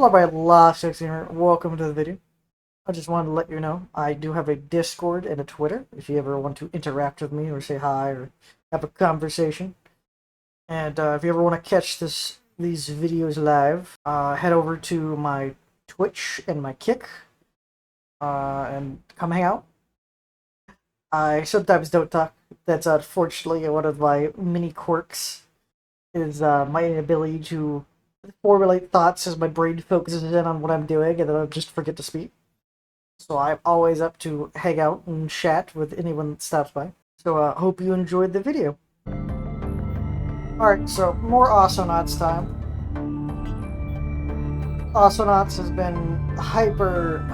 Hello, my last here. Welcome to the video. I just wanted to let you know I do have a Discord and a Twitter if you ever want to interact with me or say hi or have a conversation. And if you ever want to catch these videos live, head over to my Twitch and my Kick and come hang out. I sometimes don't talk. That's unfortunately one of my mini quirks. Is my inability to formulate thoughts as my brain focuses in on what I'm doing, and then I just forget to speak. So I'm always up to hang out and chat with anyone that stops by. So hope you enjoyed the video. Alright, so more Ostranauts time. Ostranauts has been hyper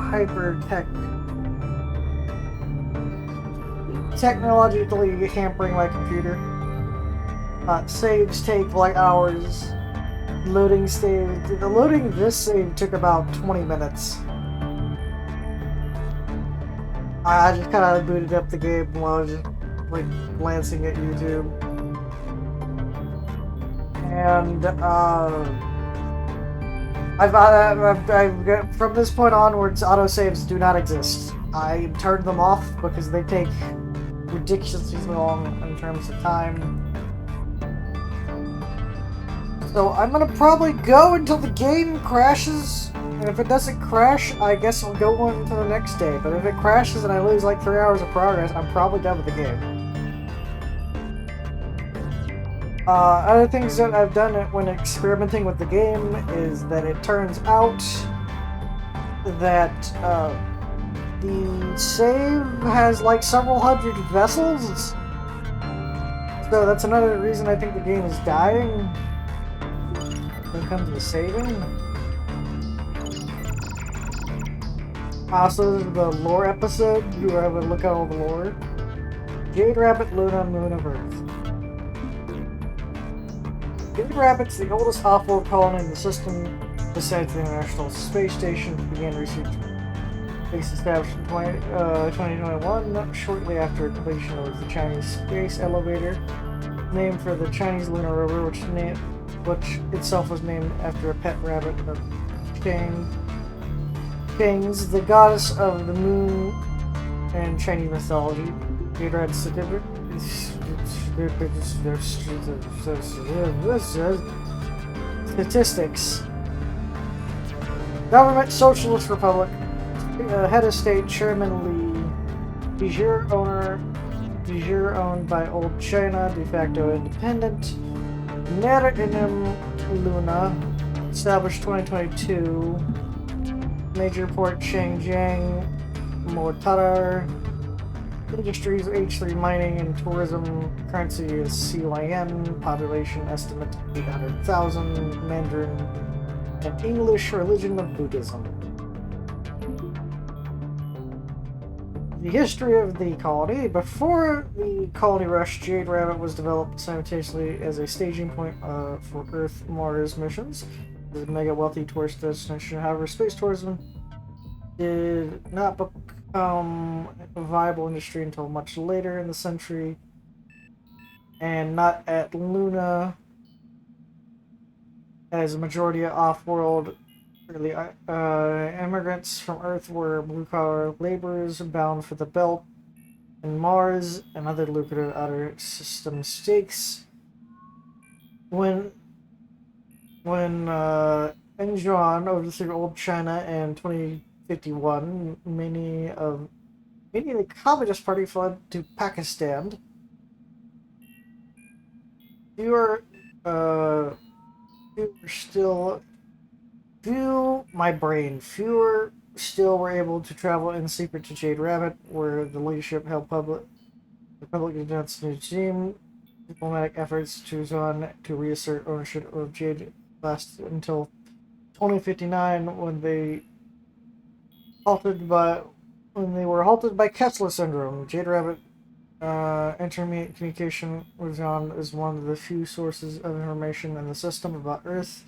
technologically hampering my computer. Saves take like hours. Loading this save took about 20 minutes. I just kind of booted up the game while I was just like glancing at YouTube. And from this point onwards, autosaves do not exist. I turned them off because they take ridiculously long in terms of time. So I'm gonna probably go until the game crashes, and if it doesn't crash, I guess I'll go on to the next day. But if it crashes and I lose like 3 hours of progress, I'm probably done with the game. Other things that I've done when experimenting with the game is that it turns out that the save has like several hundred vessels. So that's another reason I think the game is dying when it comes to saving. Also, this is the lore episode. You have a look at all the lore. Jade Rabbit, Luna, Moon of Earth. Jade Rabbit's the oldest off-world colony in the system besides the International Space Station. Began research base established in 2021, shortly after completion of the Chinese space elevator, named for the Chinese lunar rover, which itself was named after a pet rabbit of Kings, the goddess of the moon in Chinese mythology. Jade Rabbit's statistics. Government Socialist Republic. Head of state Chairman Li. De jure owned by Old China. De facto independent. Nera Inem Luna. Established 2022. Major port Changjiang. Mortar. Industries H3 mining and tourism. Currency is CYN. Population estimate 800,000. Mandarin and English. Religion of Buddhism. The history of the colony. Before the colony rush, Jade Rabbit was developed simultaneously as a staging point for Earth-Mars missions. It is a mega wealthy tourist destination. However, space tourism did not become a viable industry until much later in the century, and not at Luna, as a majority of off-world early immigrants from Earth were blue-collar laborers bound for the Belt and Mars and other lucrative outer system stakes. When Enjuan overthrew Old China in 2051, many of the Communist Party fled to Pakistan. Fewer still were able to travel in secret to Jade Rabbit, where the leadership held public against the regime. Diplomatic efforts to Zhuan to reassert ownership of Jade lasted until 2059, when they were halted by Kessler syndrome. Jade Rabbit intermediate communication with Zhuan is one of the few sources of information in the system about Earth,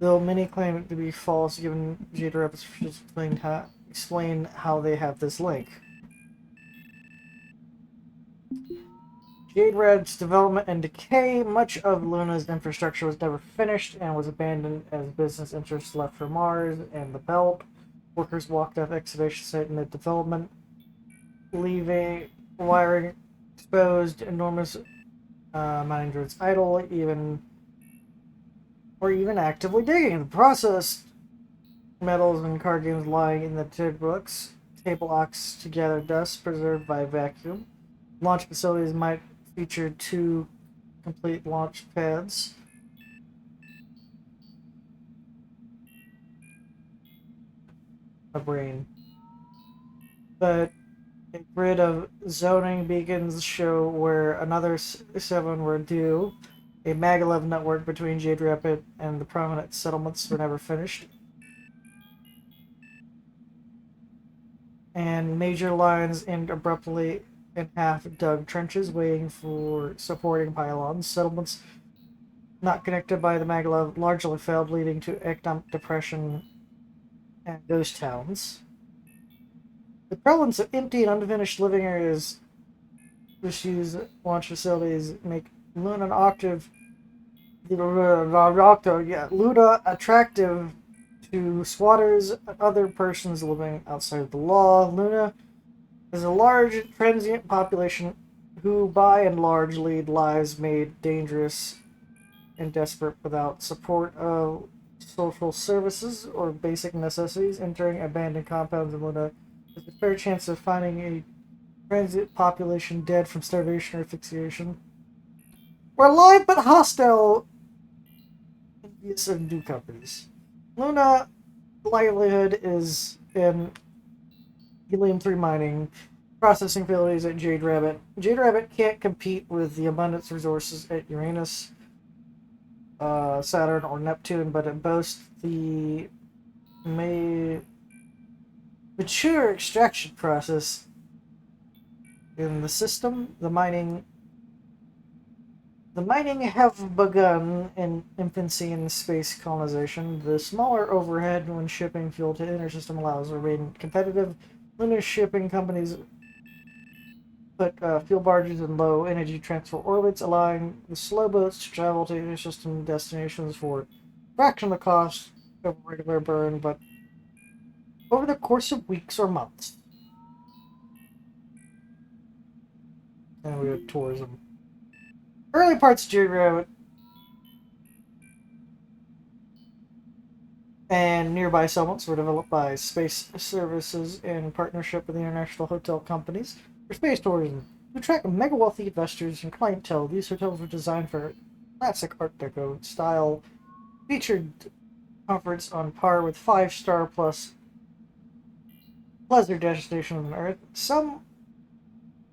though many claim it to be false, given Jade Rabbit's explain how they have this link. Jade Red's development and decay. Much of Luna's infrastructure was never finished and was abandoned as business interests left for Mars and the Belt. Workers walked off excavation site mid-development, leaving wiring exposed, enormous mining drones idle, even actively digging. In the process, metals and cargoes lying in the table ox to gather dust preserved by vacuum. Launch facilities might feature 2 complete launch pads. My brain. But a grid of zoning beacons show where another 7 were due. A maglev network between Jade Rapid and the prominent settlements were never finished. And major lines end abruptly in half-dug trenches waiting for supporting pylons. Settlements not connected by the maglev largely failed, leading to economic depression and ghost towns. The prevalence of empty and unfinished living areas, issues, launch facilities make Luna Luna attractive to squatters and other persons living outside of the law. Luna is a large transient population who, by and large, lead lives made dangerous and desperate without support of social services or basic necessities. Entering abandoned compounds in Luna has a fair chance of finding a transient population dead from starvation or asphyxiation. We're alive but hostile, envious of new companies. Luna livelihood is in helium-3 mining, processing facilities at Jade Rabbit. Jade Rabbit can't compete with the abundance resources at Uranus, Saturn, or Neptune, but it boasts the mature extraction process in the system. The mining have begun in infancy in space colonization. The smaller overhead when shipping fuel to the inner system allows remain competitive. Lunar shipping companies put fuel barges in low energy transfer orbits, allowing the slow boats to travel to inner system destinations for a fraction of the cost of regular burn, but over the course of weeks or months. And we have tourism. Early parts of Jade Rabbit and nearby settlements were developed by space services in partnership with the international hotel companies for space tourism. To attract mega wealthy investors and clientele, these hotels were designed for classic Art Deco style, featured comforts on par with 5-star plus pleasure destinations on Earth. Some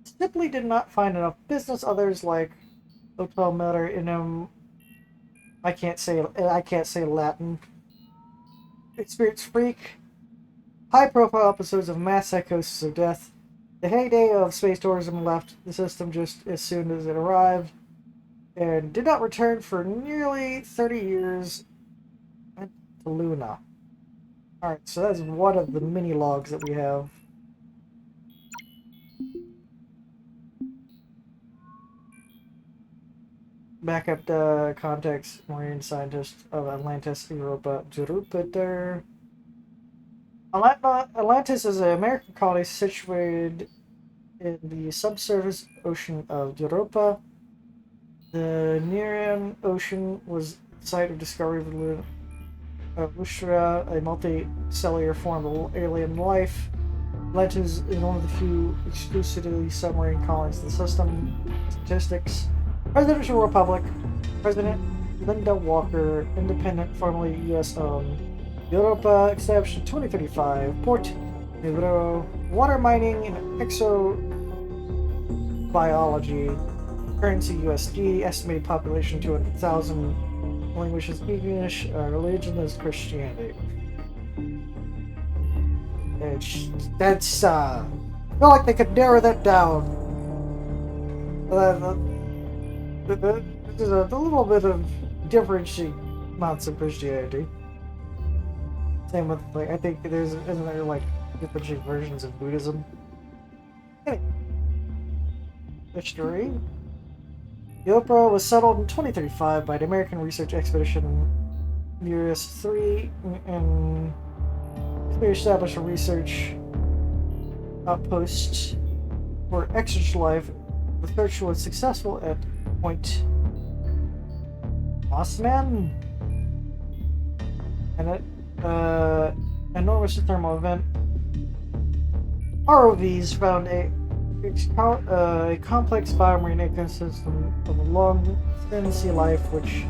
simply did not find enough business. Others, like Hotel Miller in I can't say Latin. Experience freak, high-profile episodes of mass psychosis of death. The heyday of space tourism left the system just as soon as it arrived, and did not return for nearly 30 years to Luna. Alright, so that's one of the mini logs that we have. Backup context, marine scientist of Atlantis, Europa, Jupiter. Atlantis is an American colony situated in the subsurface ocean of Europa. The Nerean Ocean was the site of discovery of Lushra, a multicellular form of alien life. Atlantis is one of the few exclusively submarine colonies in the system. Statistics: Presidential Republic, President Linda Walker, independent, formerly U.S. owned. Europa, established in 2035. Port Negro, water mining and exobiology. Currency USD, estimated population 200,000. Language is English, religion is Christianity. That's, I feel like they could narrow that down. There's a little bit of differentiating amounts of Christianity. Same with, like, I think isn't there, like, differentiating versions of Buddhism? Anyway. History. The Oprah was settled in 2035 by the American Research Expedition US-3 and established a research outpost for extra life. The search was successful at Point Mossman, and it enormous thermal event. ROVs found a complex biomarine ecosystem of long, thin sea life, which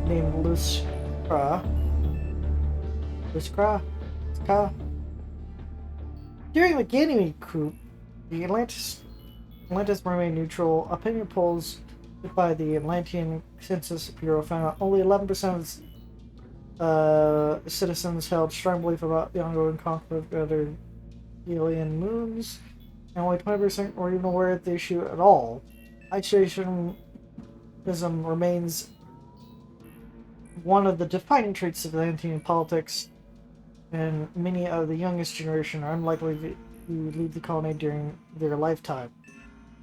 named Luscra. During the Ganymede coup, the Atlantis remained neutral. Opinion polls by the Atlantean Census Bureau found out only 11% of citizens held strong belief about the ongoing conflict of other alien moons, and only 20% were even aware of the issue at all. Isolationism remains one of the defining traits of Atlantean politics, and many of the youngest generation are unlikely to leave the colony during their lifetime.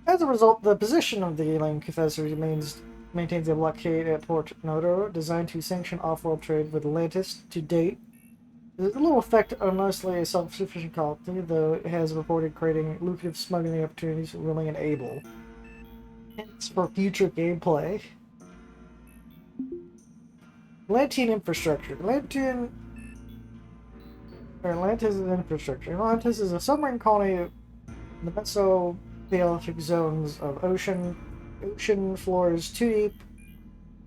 As a result, the position of the alien confessor maintains a blockade at Port Noto, designed to sanction off-world trade with Atlantis. To date, there's little effect on mostly a self-sufficient colony, though it has reported creating lucrative smuggling opportunities willing and able. Hence for future gameplay. Atlantean infrastructure. Atlantis is infrastructure. Atlantis is a submarine colony in the Mesopaleolithic zones of ocean. Ocean floors too deep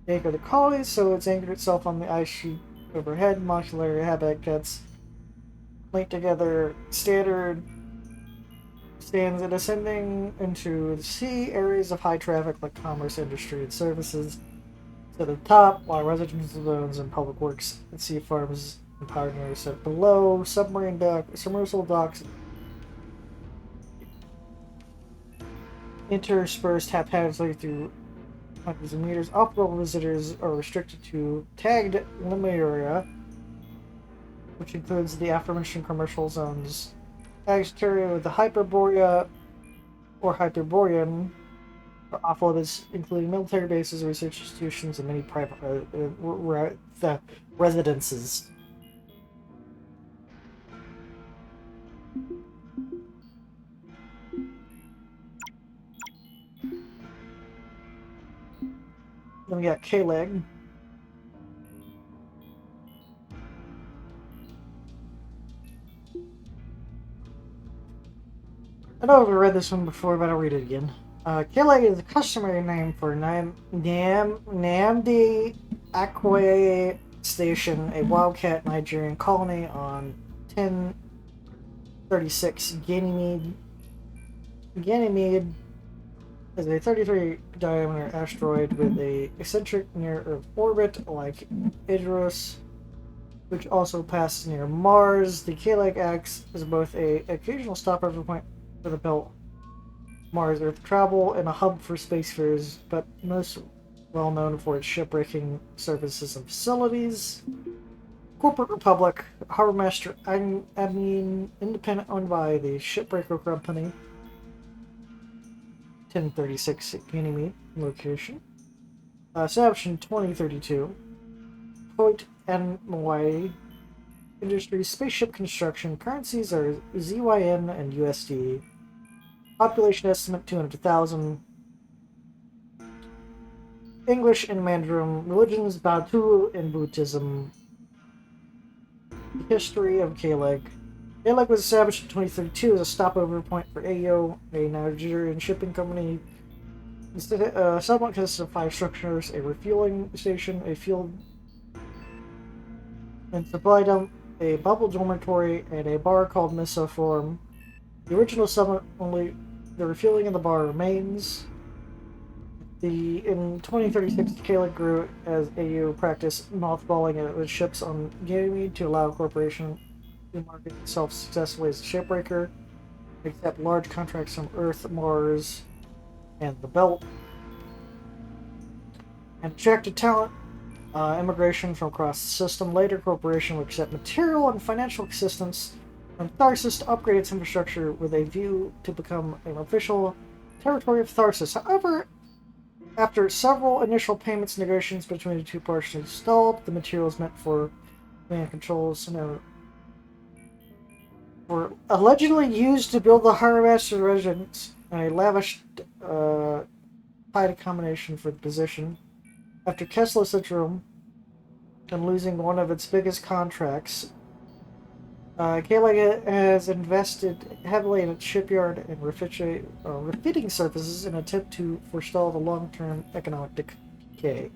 to anchor the colony, so it's anchored itself on the ice sheet overhead. Molecular habitats linked together. Standard stands and ascending into the sea. Areas of high traffic like commerce, industry, and services at the top, while residential zones and public works and sea farms and power generators set below. Submersible docks interspersed haphazardly through hundreds of meters. Optical visitors are restricted to tagged Lemuria, which includes the aforementioned commercial zones. Tags carried with the Hyperborea or Hyperborean are off-limits, including military bases, research institutions, and many private residences. Then we got K-Leg. I know I've read this one before, but I'll read it again. K-Leg is a customary name for Namdi Akwe Station, a wildcat Nigerian colony on 1036 Ganymede. Ganymede is a 33 diameter asteroid with a eccentric near-Earth orbit like Idris, which also passes near Mars. The K-Leg acts as both an occasional stopover point for the belt Mars-Earth travel and a hub for spacefares, but most well known for its shipbreaking services and facilities. Corporate Republic, Harbormaster Amin, independent, owned by the Shipbreaker Company. 1036 Ganymede location. Established in 2032. Point NY industry, spaceship construction. Currencies are ZYN and USD. Population estimate 200,000. English and Mandarin. Religions Batu and Buddhism. The history of K-Leg. K-Leg was established in 2032 as a stopover point for AO, a Nigerian shipping company. The settlement consists of 5 structures: a refueling station, a field and supply dump, a bubble dormitory, and a bar called Misoform. The original settlement, only the refueling in the bar remains. In 2036, K-Leg grew as AU practiced mothballing its ships on Ganymede to allow a corporation to market itself successfully as a shipbreaker, accept large contracts from Earth, Mars, and the Belt, and attracted talent, immigration from across the system. Later, corporation would accept material and financial assistance from Tharsis to upgrade its infrastructure with a view to become an official territory of Tharsis. However, After several initial payments negotiations between the two parties stalled, the materials meant for command controls were allegedly used to build the Harbor Master residence and a lavish tight accommodation for the position. After Kessler syndrome and losing one of its biggest contracts, Kalega has invested heavily in its shipyard and refitting services in an attempt to forestall the long-term economic decay.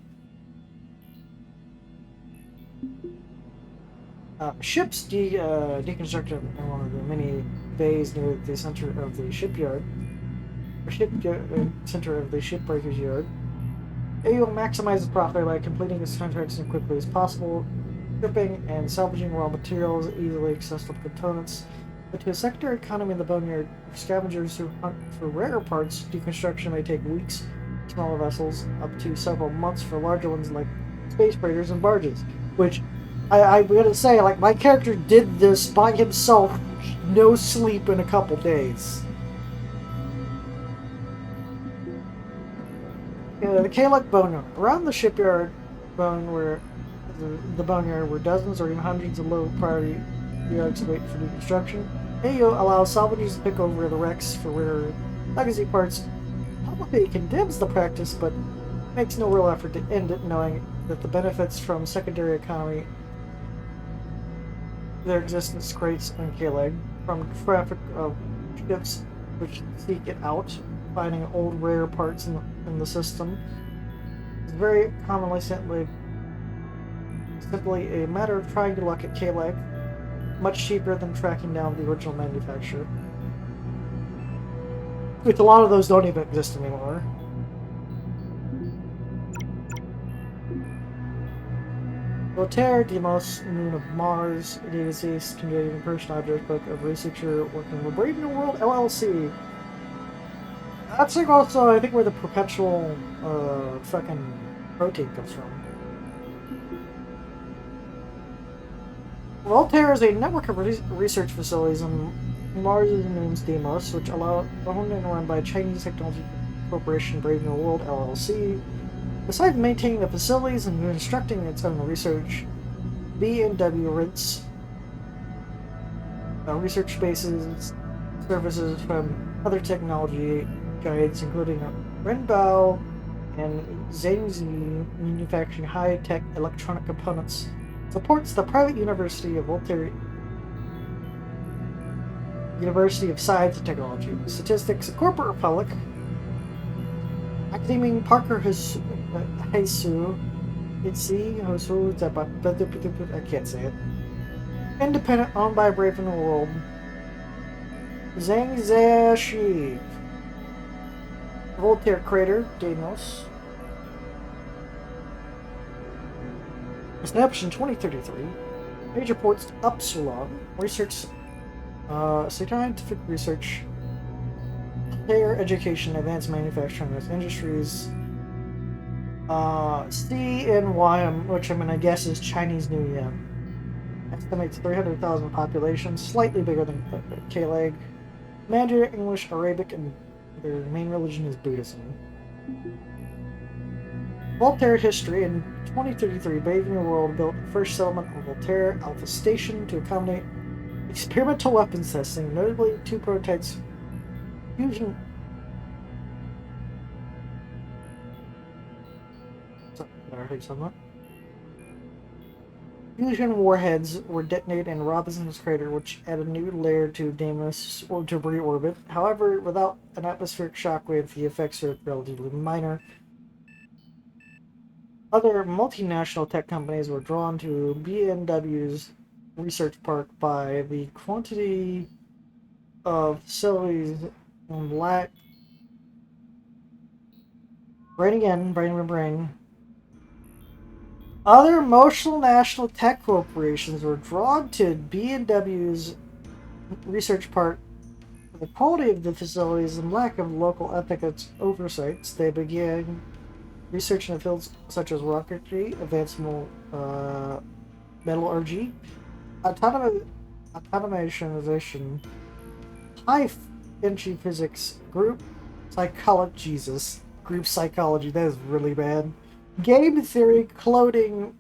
Ships deconstructed in one of the many bays near the center of the shipyard, center of the shipbreaker's yard. AO maximizes profit by completing its contracts as quickly as possible, stripping and salvaging raw materials, easily accessible components. But to a secondary economy in the boneyard, scavengers who hunt for rare parts, deconstruction may take weeks for smaller vessels, up to several months for larger ones like space freighters and barges. Which, I'm gonna say, like, my character did this by himself, no sleep in a couple days. The Kalek Boneyard. Around the shipyard where the boneyard were dozens or even hundreds of low priority yards wait for deconstruction. AO allows salvagers to pick over the wrecks for rare legacy parts. Publicly condemns the practice, but makes no real effort to end it, knowing that the benefits from secondary economy their existence creates on Kaleg, from traffic of ships which seek it out, finding old rare parts in the system. It's very commonly simply a matter of trying to luck at Kaleg, much cheaper than tracking down the original manufacturer. Which a lot of those don't even exist anymore. Voltaire, Deimos, Moon of Mars, Davies, Canadian Person Object Book of Researcher working with Brave New World LLC. That's like also, I think, where the perpetual fucking protein comes from. Voltaire is a network of research facilities on Mars and Moon's Deimos, which are owned and run by Chinese technology corporation Brave New World LLC. Besides maintaining the facilities and constructing its own research, B&W rents research spaces, services from other technology giants, including Renbao and Zhangzi, manufacturing high-tech electronic components. Supports the private University of Voltaire, University of Science and Technology, Statistics, Corporate Republic, Academia Parker Hesu, I can't say it. Independent, owned by Brave New World. Zhang Zhashi. Voltaire Crater, Deimos. Established in 2033. Major ports to Upsilon. Research, scientific research, higher education, advanced manufacturing, industries. CNY, which I'm gonna guess is Chinese New Year. Estimates 300,000 population, slightly bigger than Kaleg. Mandarin, English, Arabic, and their main religion is Buddhism. Voltaire history. In 2033, Brave New World built the first settlement on Voltaire Alpha Station to accommodate experimental weapons testing, notably 2 prototypes fusion. Fusion warheads were detonated in Robinson's crater, which added a new layer to Deimos' or debris orbit. However, without an atmospheric shockwave, the effects are relatively minor. Other multinational tech companies were drawn to B&W's research park by the quantity of facilities and lack. Brain. Other multinational tech corporations were drawn to B&W's research park for the quality of the facilities and lack of local ethics oversights. They began research in fields such as rocketry, advanced metallurgy, automation, high-energy physics, group psychology, Jesus, Group psychology, that is really bad. Game theory, cloning,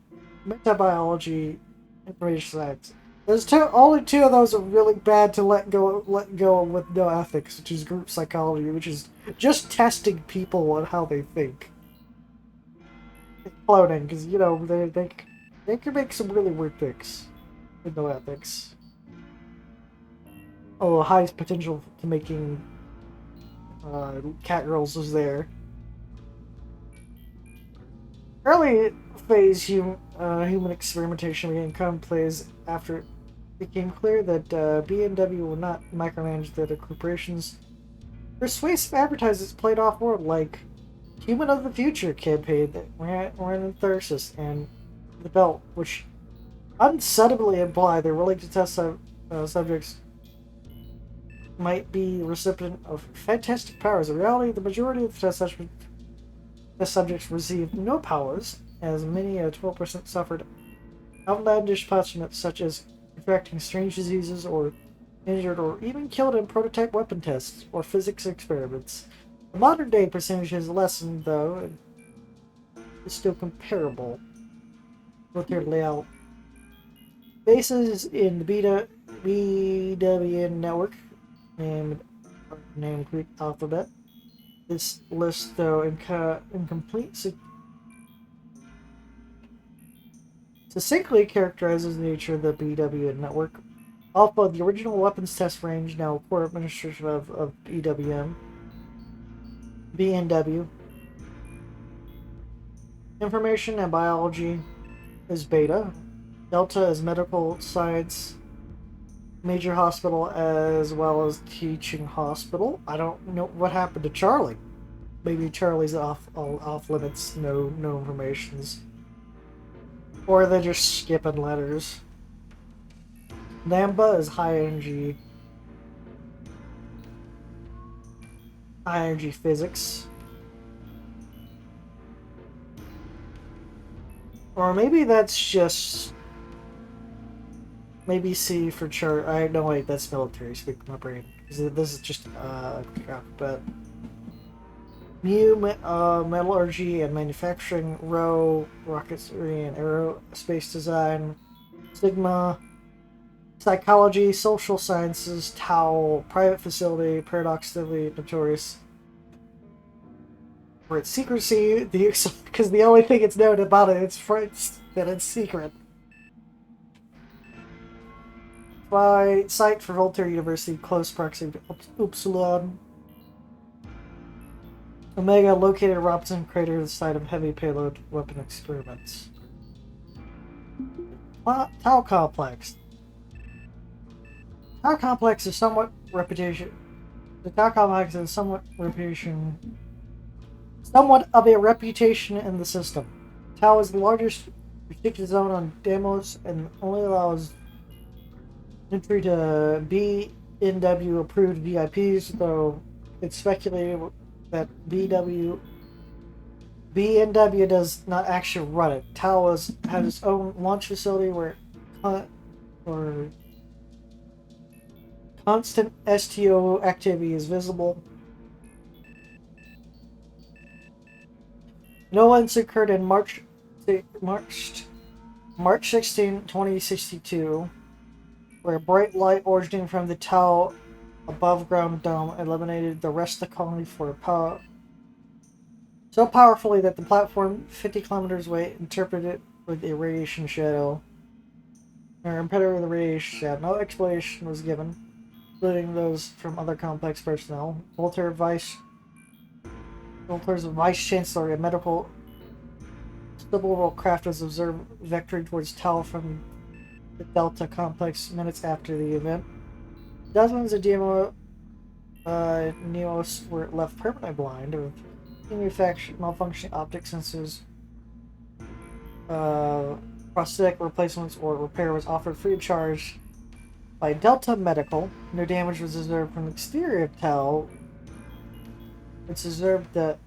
metabiology, information science. There's only two of those are really bad to let go with no ethics, which is group psychology, which is just testing people on how they think. It's cloning, because you know they can make some really weird things with no ethics. Oh, highest potential to making cat girls is there. Early phase human experimentation began commonplace after it became clear that B&W would not micromanage the other corporations. Persuasive advertisements played off-world like Human of the Future campaign that ran in Thyrsis and the Belt, which unsubtly imply they're willing to test subjects might be recipient of fantastic powers. In reality, the majority of the subjects received no powers, as many as 12% suffered outlandish punishments such as contracting strange diseases or injured or even killed in prototype weapon tests or physics experiments. The modern day percentage has lessened, though, and is still comparable with their layout. Bases in the BW network, named Greek alphabet. This list, though, incomplete, succinctly characterizes the nature of the BW network. Alpha, the original weapons test range, now core administration of EWM. BNW. Information and biology is beta. Delta is medical science, major hospital, as well as teaching hospital. I don't know what happened to Charlie. Maybe Charlie's off limits, no informations. Or they're just skipping letters. Lambda is high energy physics. Or maybe that's just maybe C for chart. I no wait, that's military. Speak my brain. This is just but metallurgy and manufacturing. Rho rocketry and aerospace design. Sigma psychology, social sciences. Tau private facility. Paradoxically notorious for its secrecy. Because the only thing it's known about it's that it's secret. By site for Voltaire University, close proximity to Upsilon. Omega, located at Robinson Crater, the site of heavy payload weapon experiments. Tau Complex. Tau Complex is somewhat reputation. The Tau Complex is somewhat of a reputation in the system. Tau is the largest restricted zone on Deimos and only allows entry to BNW approved VIPs, though it's speculated that BNW does not actually run it. Tau has its own launch facility where constant STO activity is visible. No events occurred in March 16, 2062, where bright light originating from the Tau above-ground dome eliminated the rest of the colony for power so powerfully that the platform 50 kilometers away interpreted it with a radiation shadow. Or impediment with a radiation shadow. No explanation was given, including those from other complex personnel. Voltaire's vice chancellor, a medical suborbital craft, was observed vectoring towards Tau from the Delta complex minutes after the event. Dozens of Neos were left permanently blind of malfunctioning optic sensors. Prosthetic replacements or repair was offered free of charge by Delta Medical. No damage was observed from the exterior of Tau. It's observed that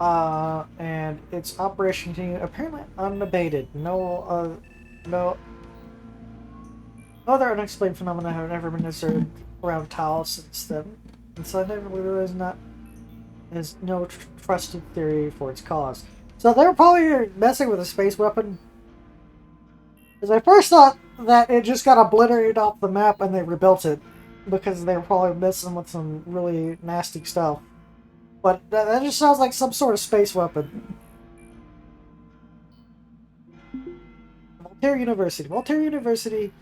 and its operation continued apparently unabated. No other unexplained phenomena have ever been observed around Tau since then. And so I never realized not There's no trusted theory for its cause. So they're probably messing with a space weapon. Because I first thought that it just got obliterated off the map and they rebuilt it. Because they were probably messing with some really nasty stuff. But that just sounds like some sort of space weapon. Voltaire University. Voltaire University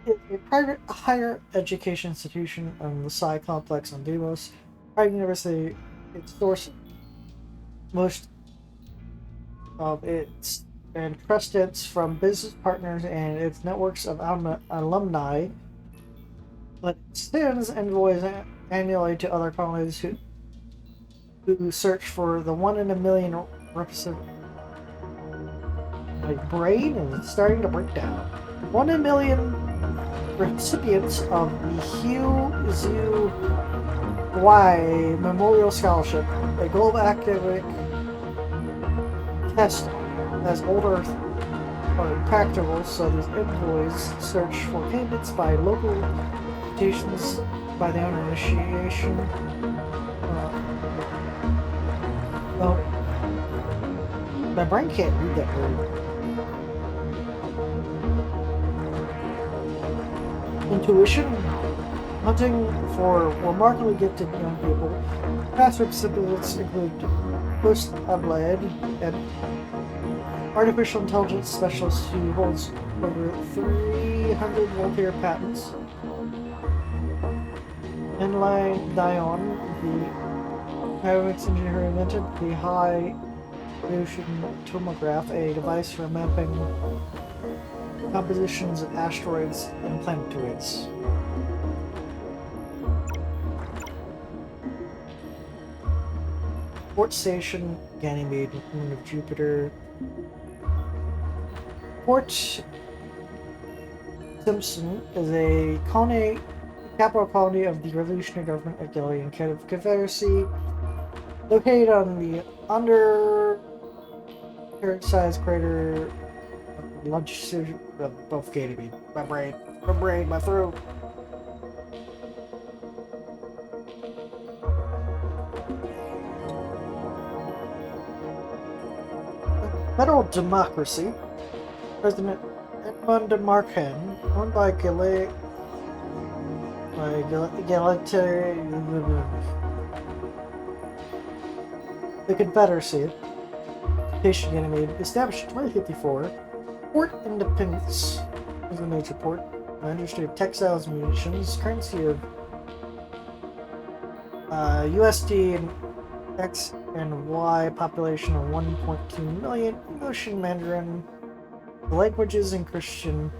is a private higher education institution on the Psi complex on Deimos. Private university, its source, most of its and trustees from business partners and its networks of alumni, but it sends envoys annually to other colonies who search for the 1 in a million representative. My brain is starting to break down. 1 in a million recipients of the Hugh Zhu Y Memorial Scholarship, a global academic test as older are practical, so these employees search for candidates by local invitations by their own initiation. Well, my brain can't read that word. Intuition, hunting for remarkably gifted young people. Past recipients include Post Ablad, an artificial intelligence specialist who holds over 300 Voltaire patents. Inline Dion, the pyramids engineer who invented the high resolution tomograph, a device for mapping compositions of asteroids and planetoids. Port Station, Ganymede, moon of Jupiter. Port Simpson is a capital colony of the revolutionary government of Gillian Confederacy, located on the under-sized crater longitude of both Ganymede. My brain, my throat. Federal democracy. President Edmund de Marcan, owned by the Confederacy. Station Ganymede, established in 2054. Port Independence is a major port. Industry of textiles and munitions. Currency of USD and X and Y. Population of 1.2 million. English and Mandarin. The languages and Christian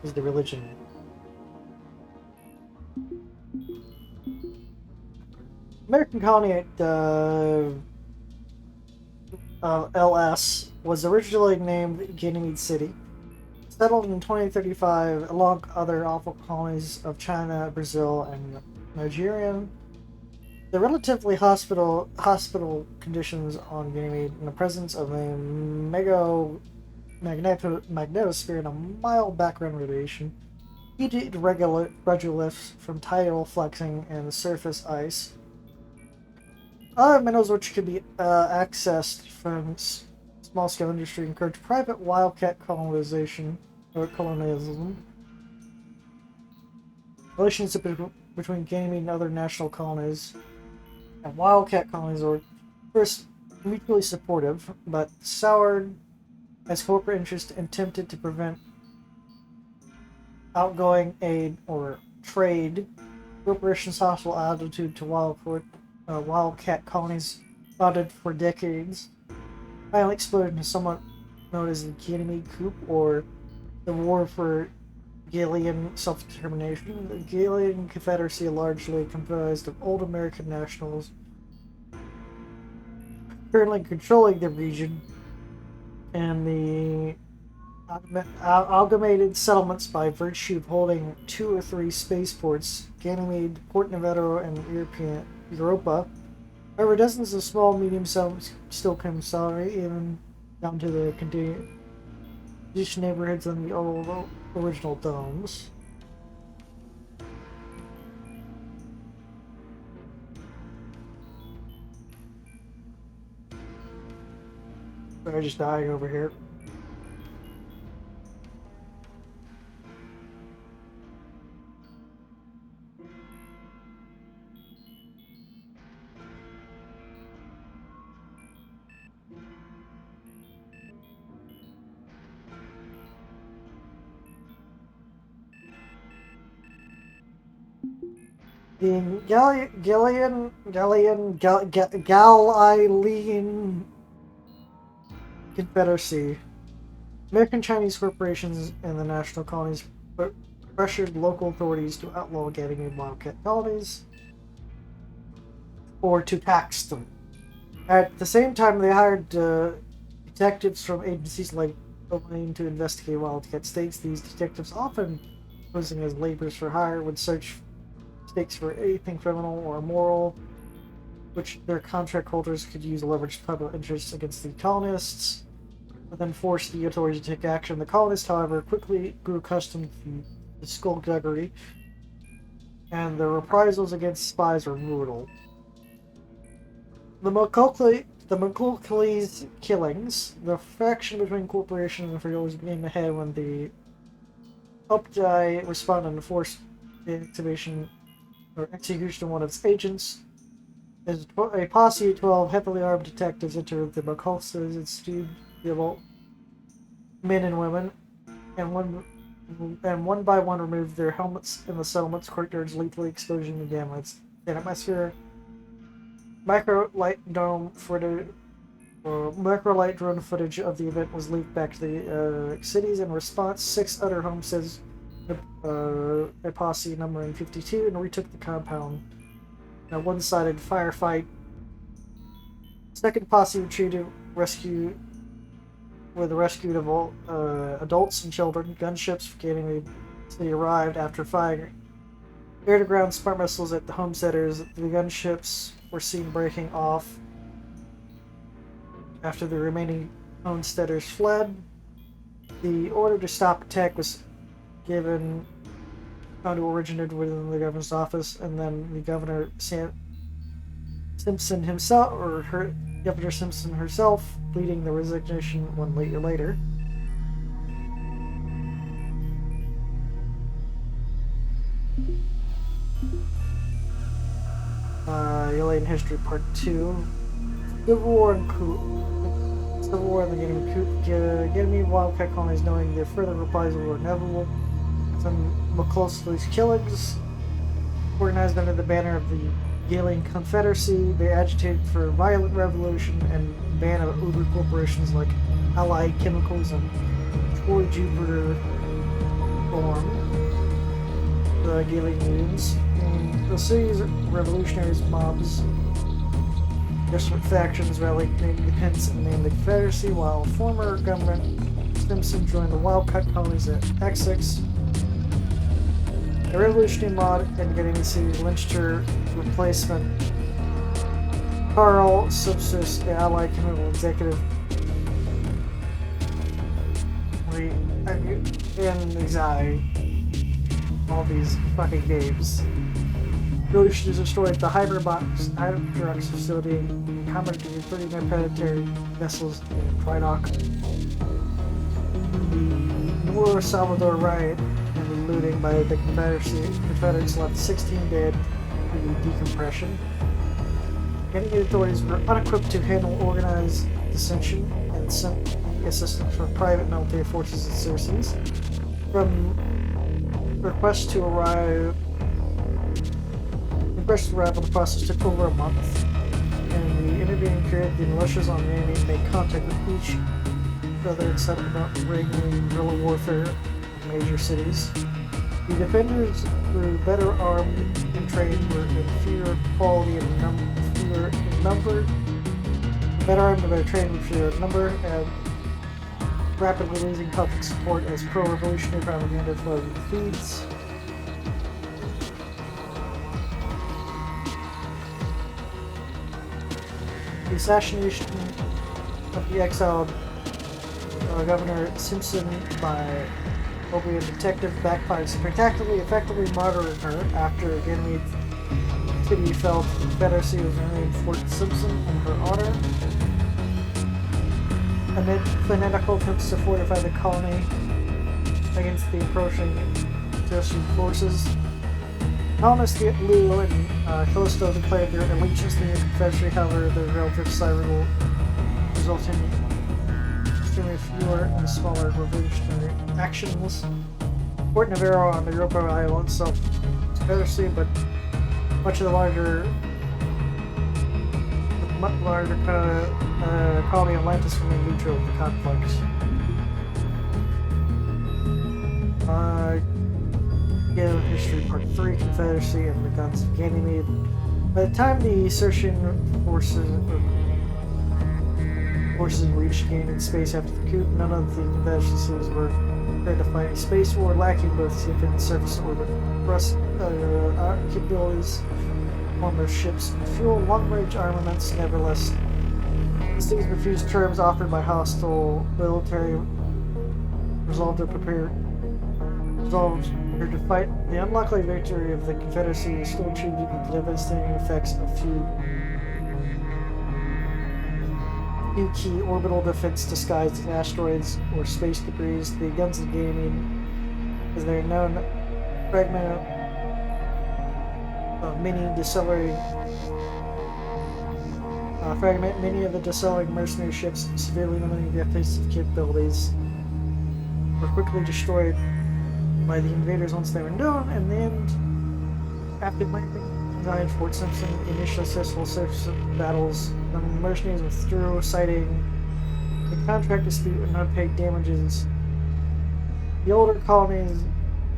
is the religion. American colony at LS was originally named Ganymede City. Settled in 2035 along other awful colonies of China, Brazil, and Nigeria. The relatively hospital conditions on Ganymede in the presence of a magnetosphere and a mild background radiation, heated regoliths from tidal flexing and surface ice. Other minerals which could be accessed from small-scale industry encourage private wildcat colonization or colonialism. Relationship between Ganymede and other national colonies and wildcat colonies were first mutually supportive, but soured as corporate interests attempted to prevent outgoing aid or trade. Corporations' hostile attitude to wildcat colonies fought for decades. Finally exploded into somewhat known as the Ganymede Coup, or the War for Galilean Self-Determination. The Galilean Confederacy, largely comprised of old American nationals, currently controlling the region, and the amalgamated settlements by virtue of holding 2 or 3 spaceports, Ganymede, Port Navarro, and Europa. However, dozens of small, medium settlements still consolidate, even down to the contiguous neighborhoods and the old original domes. They're just dying over here. The Galilean Confederacy, American Chinese corporations and the national colonies pressured local authorities to outlaw Ganymede wildcat colonies or to tax them. At the same time, they hired detectives from agencies like Elaine to investigate wildcat states. These detectives, often posing as laborers for hire, would search states for anything criminal or immoral, which their contract holders could use to leverage public interests against the colonists, and then force the authorities to take action. The colonists, however, quickly grew accustomed to the skullduggery, and the reprisals against spies were brutal. The McCulkey's killings, the faction between corporation and freeholders became ahead when the Upjai responded and forced the activation or execution of one of its agents. As a posse of 12 heavily armed detectives entered the McCulkey's and subdued the men and women, and one by one removed their helmets in the settlements, courtyards, lethally exposing the gamma atmosphere. Microlight drone footage of the event was leaked back to the cities. In response, 6 other homesteads, a posse numbering 52, and retook the compound. In a one-sided firefight, second posse retreated, rescued of all adults and children. Gunships for Ganymede City arrived after firing air-to-ground smart missiles at the homesteaders. The gunships were seen breaking off after the remaining homesteaders fled. The order to stop attack was given, found to originate within the governor's office, and then the Governor Simpson himself, or Governor Simpson herself, leading the resignation 1 year later. Alien History Part 2. Civil War and the Ganymede wildcat colonies, knowing their further reprisals were inevitable. Some McCulkey's killings, organized under the banner of the Galilean Confederacy, they agitated for a violent revolution and ban of Uber corporations like Allied Chemicals and Troy Jupiter formed the Galileans. The city's revolutionaries mobs, different factions rallied independence and named the Confederacy, while former government Simpson joined the wildcat colonies at Essex. The revolutionary mob in Ganymede City lynched her replacement, Carl Subsist, the Allied Chemical Executive, in exile. All these fucking games. Revolutionaries destroyed the Hydrox facility, combated 39 predatory vessels in Tridok. The Nuevo Salvador riot and the looting by the Confederates left 16 dead due to decompression. Ganymede authorities were unequipped to handle organized dissension and sent the assistance from private military forces and citizens. From requests to arrive on the process took over a month. In the intervening period, the militias on Ganymede made contact with each other and set about regulating guerrilla warfare in major cities. The defenders grew better armed and trained, were inferior quality and fewer in number. Better armed and better trained, were fewer in number, and rapidly losing public support as pro-revolutionary propaganda flowed in the feeds. The assassination of the exiled Governor Simpson by Obian detective backfired spectacularly, effectively murdering her after Ganymede City fell to the Confederacy was renamed Fort Simpson in her honor. amid fanatical attempts to fortify the colony against the approaching Joseon forces. Colonists Liu and Callisto declared their allegiance to the Confederacy. However, their relative side will result in extremely fewer and smaller revolutionary actions. Fort Navarro on the Europa Island itself Confederacy, but much of the larger colony Atlantis remained neutral in the conflict. History Part 3, Confederacy and the Guns of Ganymede. By the time the Circean forces reached Ganymede space after the coup, none of the Confederacies were prepared to fight a space war, lacking both ship and surface orbit thrust capabilities on their ships and fuel long-range armaments. Nevertheless, these refused terms offered by hostile military resolved to fight. The unlikely victory of the Confederacy is still attributed to the devastating effects of few key orbital defense disguised as asteroids or space debris. The Guns of Ganymede, as they are known, fragment many of the decelerating mercenary ships, severely limiting their offensive capabilities. Were quickly destroyed by the invaders once they were known, and then, after landing at Fort Simpson, the initial successful surface battles, the mercenaries withdrew, citing the contract dispute and unpaid damages. The older colony's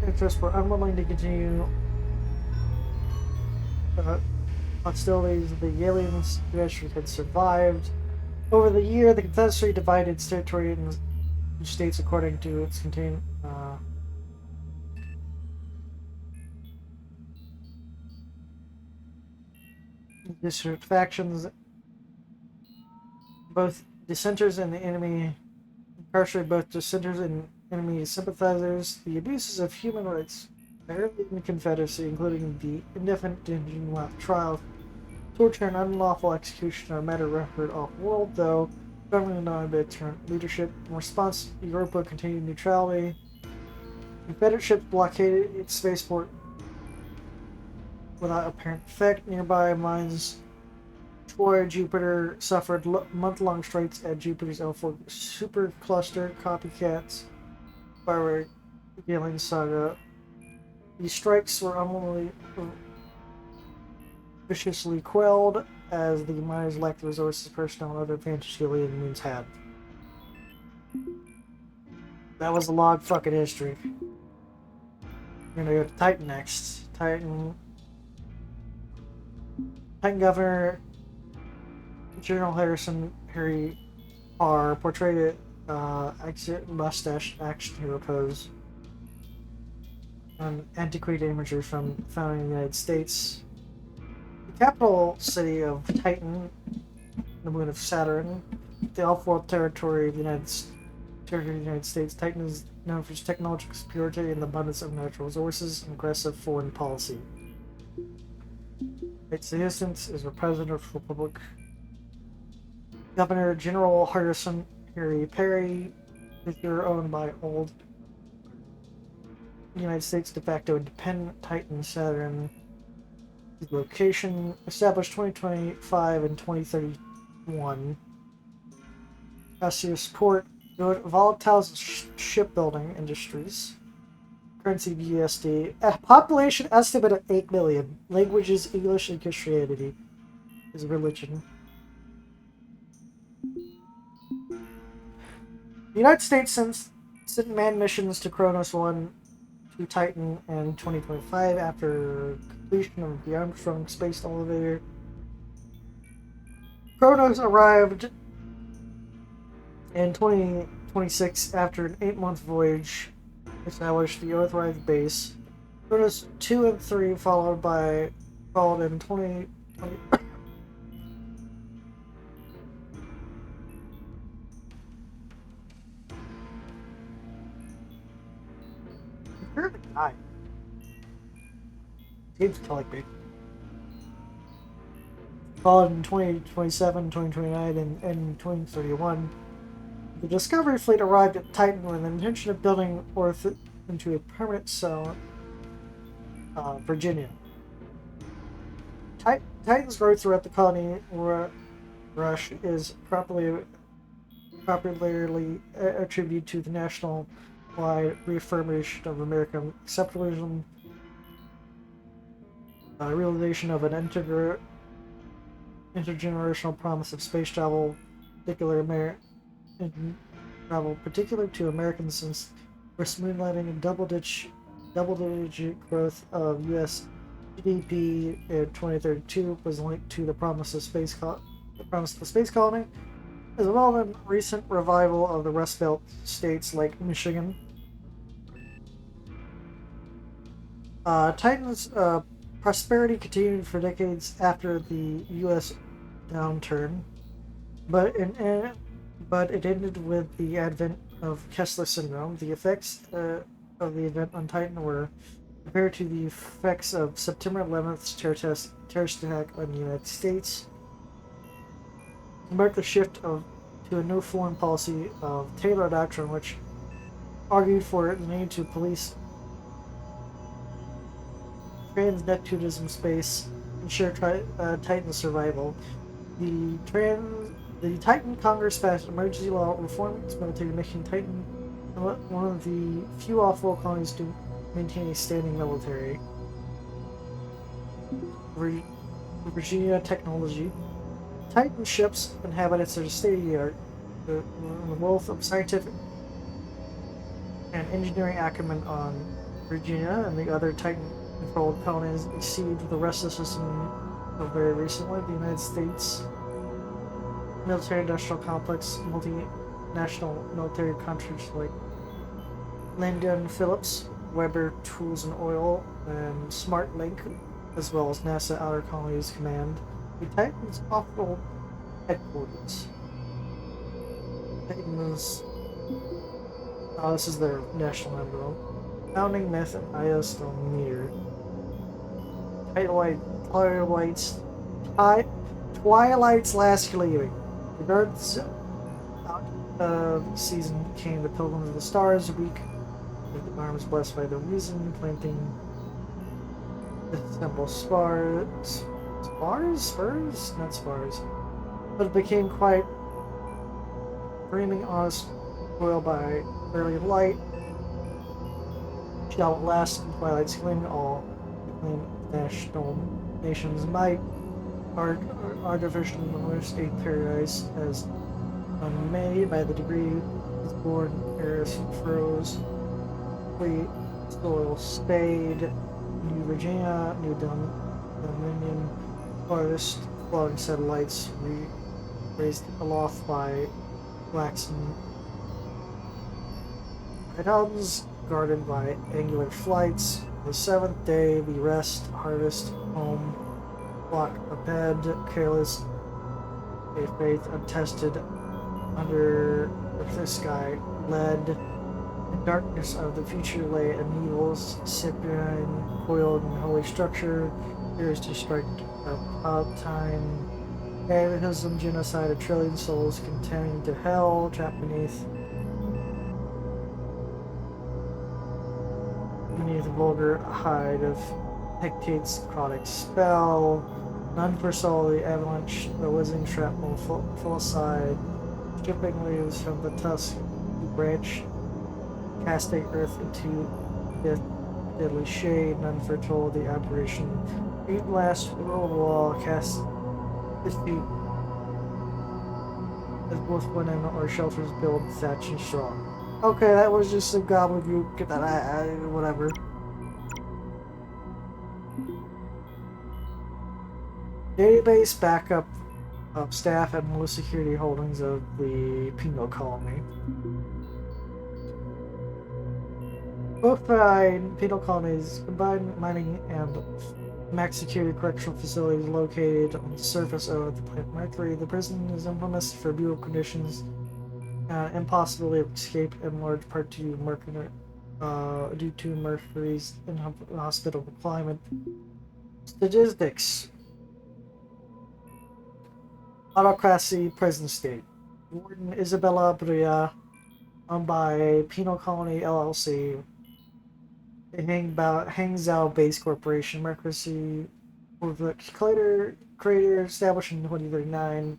interests were unwilling to continue hostilities. The aliens eventually had survived. Over the year, the Confederacy divided its territory into states according to its contained disparate factions. Both dissenters and the enemy incarcerated both dissenters and enemy sympathizers. The abuses of human rights early in the Confederacy, including the indefinite detention without trial, torture, and unlawful execution, are a matter record off-world, though firmly known by its current leadership. In response, Europa continued neutrality. Confederate ships blockaded its spaceport without apparent effect. Nearby mines Troy Jupiter suffered month-long strikes at Jupiter's L4 supercluster. Copycats by Galen Saga. These strikes were unwillingly viciously quelled, as the miners lacked the resources, personnel, and other advantages the alien moons had. That was a long fucking history. We're gonna go to Titan next. Titan Governor General Harry R. portrayed exit mustache action hero pose. An antiquated imagery from the founding of the United States. The capital city of Titan, the moon of Saturn, the off-world territory of the United States. Titan is known for its technological superiority and the abundance of natural resources and aggressive foreign policy. Its existence is President of the Republic. Governor General Harry Perry is owned by old United States de facto independent Titan Saturn. Location established 2025 and 2031. Cassius Port, volatile shipbuilding industries. Currency BUSD. A population estimate of 8 million. Languages English and Christianity is religion. The United States sent manned missions to Kronos 1 to Titan in 2025 after completion of the Armstrong Space Elevator. Kronos arrived in 2026 after an 8-month voyage, established the Earthrise base. Kronos 2 and 3 followed in 2020. Apparently died. Seems like me. Followed in 2027, 2029, and 2031. The Discovery fleet arrived at Titan with the intention of building Earth into a permanent zone, Virginia. Titan's growth throughout the colony rush is popularly attributed to the national-wide reaffirmation of American exceptionalism, realization of an intergenerational promise of space travel, particular to Americans since we're moonlighting and double-digit growth of U.S. GDP in 2032 was linked to the promise of the space colony, as well as recent revival of the Rust Belt states like Michigan. Titan's prosperity continued for decades after the U.S. downturn, but it ended with the advent of Kessler syndrome. The effects of the event on Titan were compared to the effects of September 11th's terrorist attack on the United States. It marked the shift to a new foreign policy of Taylor doctrine, which argued for the need to police trans-Neptunism space, ensure Titan's survival. The Titan Congress passed emergency law reforming its military, making Titan one of the few off-world colonies to maintain a standing military. Virginia technology. Titan ships inhabitants are state-of-the-art. The wealth of scientific and engineering acumen on Virginia and the other Titan-controlled colonies exceed the rest of the system of very recently. The United States military-industrial complex, multinational military contractors like Lyndon Phillips, Weber Tools and Oil, and SmartLink, as well as NASA Outer Colonies Command, the Titan's off-world headquarters. Titan's... Oh, this is their national emblem. Founding myth and iostometer. Twilight's last gleaming. Regards season came the Pilgrims of the Stars week, with the arms blessed by the reason, planting the symbol spurs? Not spars. But it became quite dreaming honest, foiled by early light. Shall last in Twilight's gleaming, all proclaim nation's might. Artificial immersed a paradise as unmade by the degree is born Paris froze. Fleet soil spade, New Virginia, New Dominion, forest, floating satellites raised aloft by waxen items, guarded by angular flights. The seventh day we rest, harvest, home, flock abed, careless, a faith untested, under the sky, led. In darkness of the future lay a needle's Cyprian, coiled in holy structure, appears to strike about time. Cataclysm, genocide, a trillion souls contending to hell, trapped beneath the vulgar hide of Hecate's necrotic spell. None foresaw the avalanche, the whizzing shrapnel full aside, stripping leaves from the tusk to branch, casting earth into deadly shade. None foretold the apparition. Eight last world wall cast his feet as both linen or shelters build thatch and straw. Okay, that was just some gobbledygook that whatever. Database backup of staff and low security holdings of the penal colony. Both penal colonies, combined mining and max security correctional facilities located on the surface of the planet Mercury. The prison is infamous for brutal conditions, impossibility of escape, in large part due to Mercury's inhospitable climate. Statistics. Autocracy, prison state. Warden Isabella Bria, owned by Penal Colony LLC. A Hangzhou Base Corporation, Mercury with the crater established in 2039.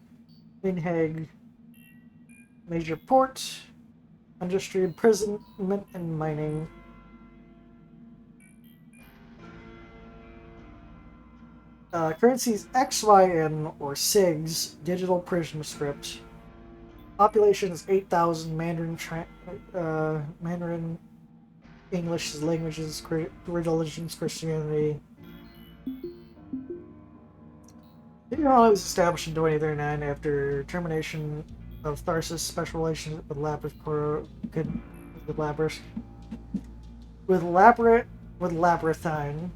In Hague, major port, industry, imprisonment, and mining. Currencies XYN or SIGs, digital prison script. Population is 8,000. Mandarin, English languages, religions, Christianity. The colony was established in 2039 after termination of Tharsis' special relations with Labyrinthine.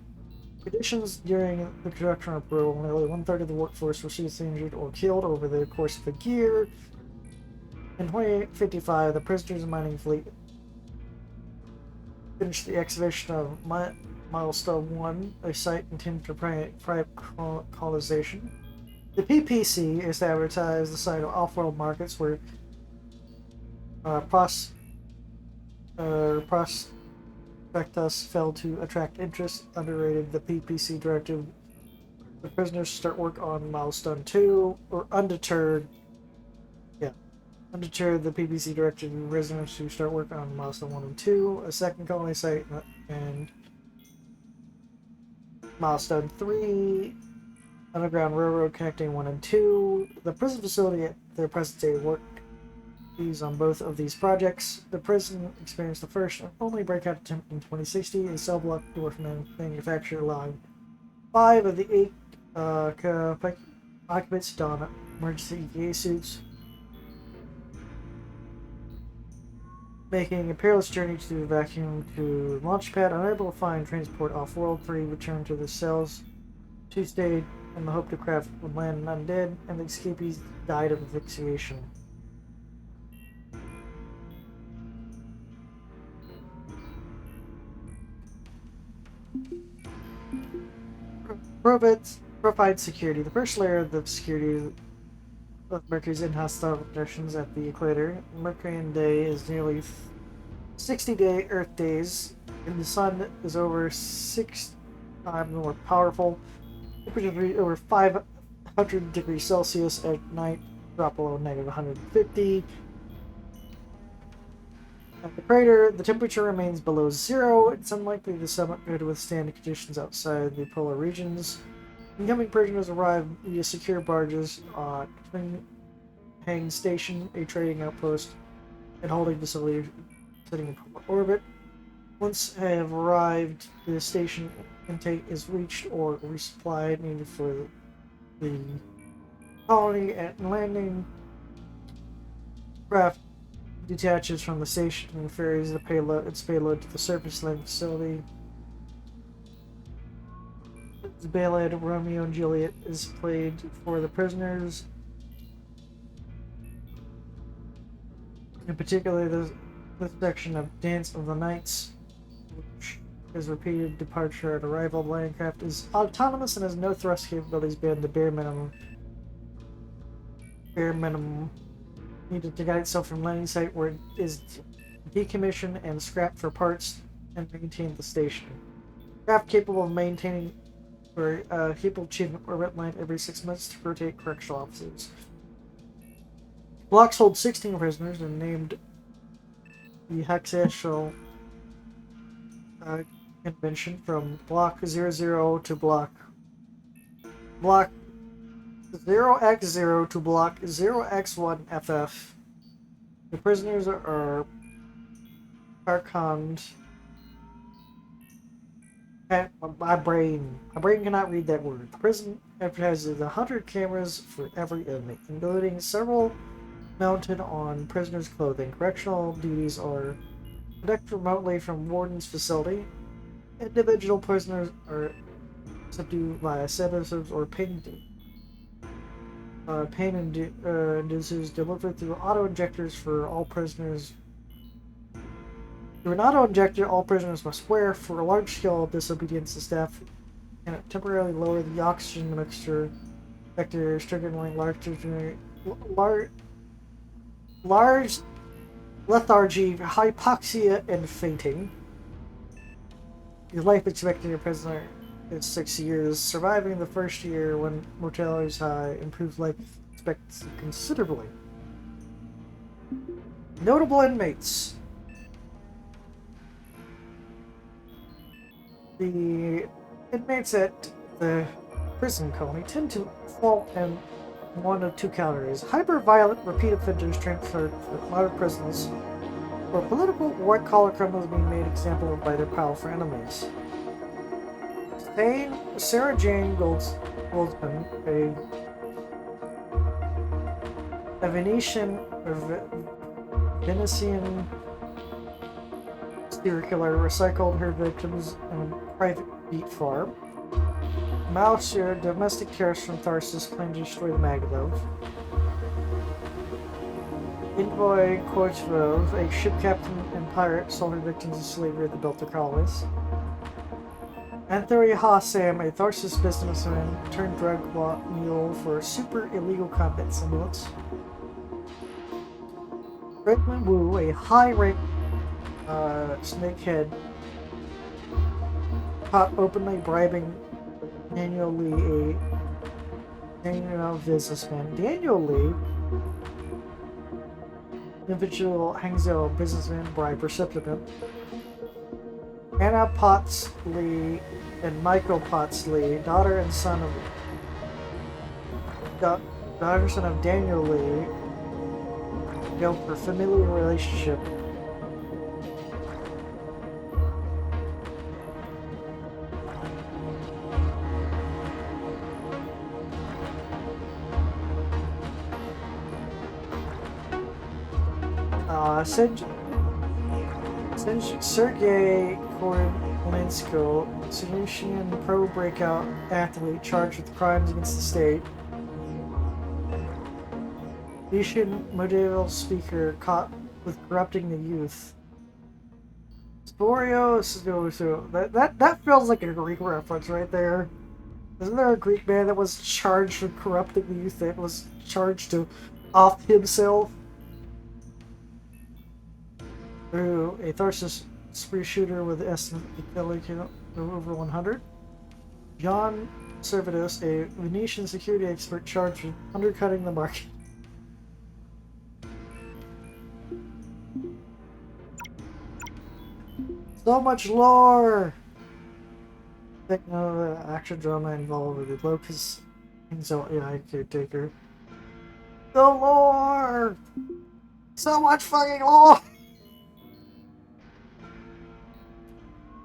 Conditions during the construction are brutal. Nearly one-third of the workforce were seriously injured or killed over the course of the year. In 2055, the prisoners mining fleet finished the excavation of Milestone 1, a site intended for private colonization. The PPC is to advertise the site of off-world markets where prospectus failed to attract interest. Underrated the PPC directive the prisoners start work on Milestone 2, or undeterred. Undeterred, the PPC directed the prisoners to start work on Milestone 1 and 2, a second colony site, and Milestone 3, Underground Railroad connecting 1 and 2. The prison facility at their present day work is on both of these projects. The prison experienced the first and only breakout attempt in 2060, a cell block door manufacturer allowing 5 of the 8 occupants to don emergency EVA suits, making a perilous journey to the vacuum to launch pad. Unable to find transport off-world, 3 returned to the cells. 2 stayed in the hope to craft would land undead, and the escapees died of asphyxiation. Provide security. The first layer of the security of Mercury's in-house conditions at the equator. Mercurian day is nearly 60 Earth days, and the sun is over 6 times more powerful. Temperature over 500 degrees Celsius at night, drop below negative 150. At the crater, the temperature remains below zero. It's unlikely the summit could withstand conditions outside the polar regions. Incoming prisoners arrive via secure barges on Hang Station, a trading outpost and holding facility sitting in orbit. Once have arrived, the station intake is reached or resupplied needed for the colony at landing. Craft detaches from the station and ferries its payload to the surface landing facility. The ballad Romeo and Juliet is played for the prisoners. In particular, this section of Dance of the Nights, which is repeated departure at arrival. The landing craft is autonomous and has no thrust capabilities beyond the bare minimum needed to guide itself from landing site, where it is decommissioned and scrapped for parts and maintain the station. Craft capable of maintaining capable of achieving orbit land every 6 months to rotate correctional officers. Blocks hold 16 prisoners and named the hexagonal convention from Block 00 to Block 0x0 to Block 0x1FF. The prisoners are Archons. My brain cannot read that word. The prison advertises 100 cameras for every inmate, including several mounted on prisoners' clothing. Correctional duties are conducted remotely from warden's facility. Individual prisoners are subdued via sedatives or pain inducers delivered through auto-injectors for all prisoners. Through an auto-injector, all prisoners must wear. For a large-scale disobedience, the staff can temporarily lower the oxygen mixture vector, triggering large lethargy, hypoxia, and fainting. The life expectancy of a prisoner is 6 years. Surviving the first year when mortality is high improves life expectancy considerably. Notable inmates. The inmates at the prison colony tend to fall in one of two categories. Hyper-violent repeat offenders transferred to modern prisons, or political white-collar criminals being made example of by their powerful enemies. Sarah Jane Goldsman, a Venetian serial killer, recycled her victims in a private beet farm. Malshir, domestic terrorist from Tharsis, planned to destroy the Magalov. Envoy Korchvov, a ship captain and pirate, sold her victims to slavery at the Delta colonies. Anthony Hassam, a Tharsis businessman, turned drug mule for super illegal combat simulants. Redmond Wu, a high-ranked snakehead, caught openly bribing Daniel Lee, a Daniel businessman. Daniel Lee, individual Hangzhou businessman, bribe recipient. Anna Potts Lee and Michael Potts Lee, daughter and son of Daniel Lee, jailed for familial relationship. Sergei Korolenko, Sanusian pro-breakout athlete charged with crimes against the state. Russian medieval speaker caught with corrupting the youth. Sporio, that feels like a Greek reference right there. Isn't there a Greek man that was charged with corrupting the youth that was charged to off himself? Ooh, a Tharsis spree shooter with an estimate of killing over 100. John Servidus, a Venetian security expert charged with undercutting the market. So much lore! I think no action drama involved with the Locust AI caretaker. The lore! So much fucking lore!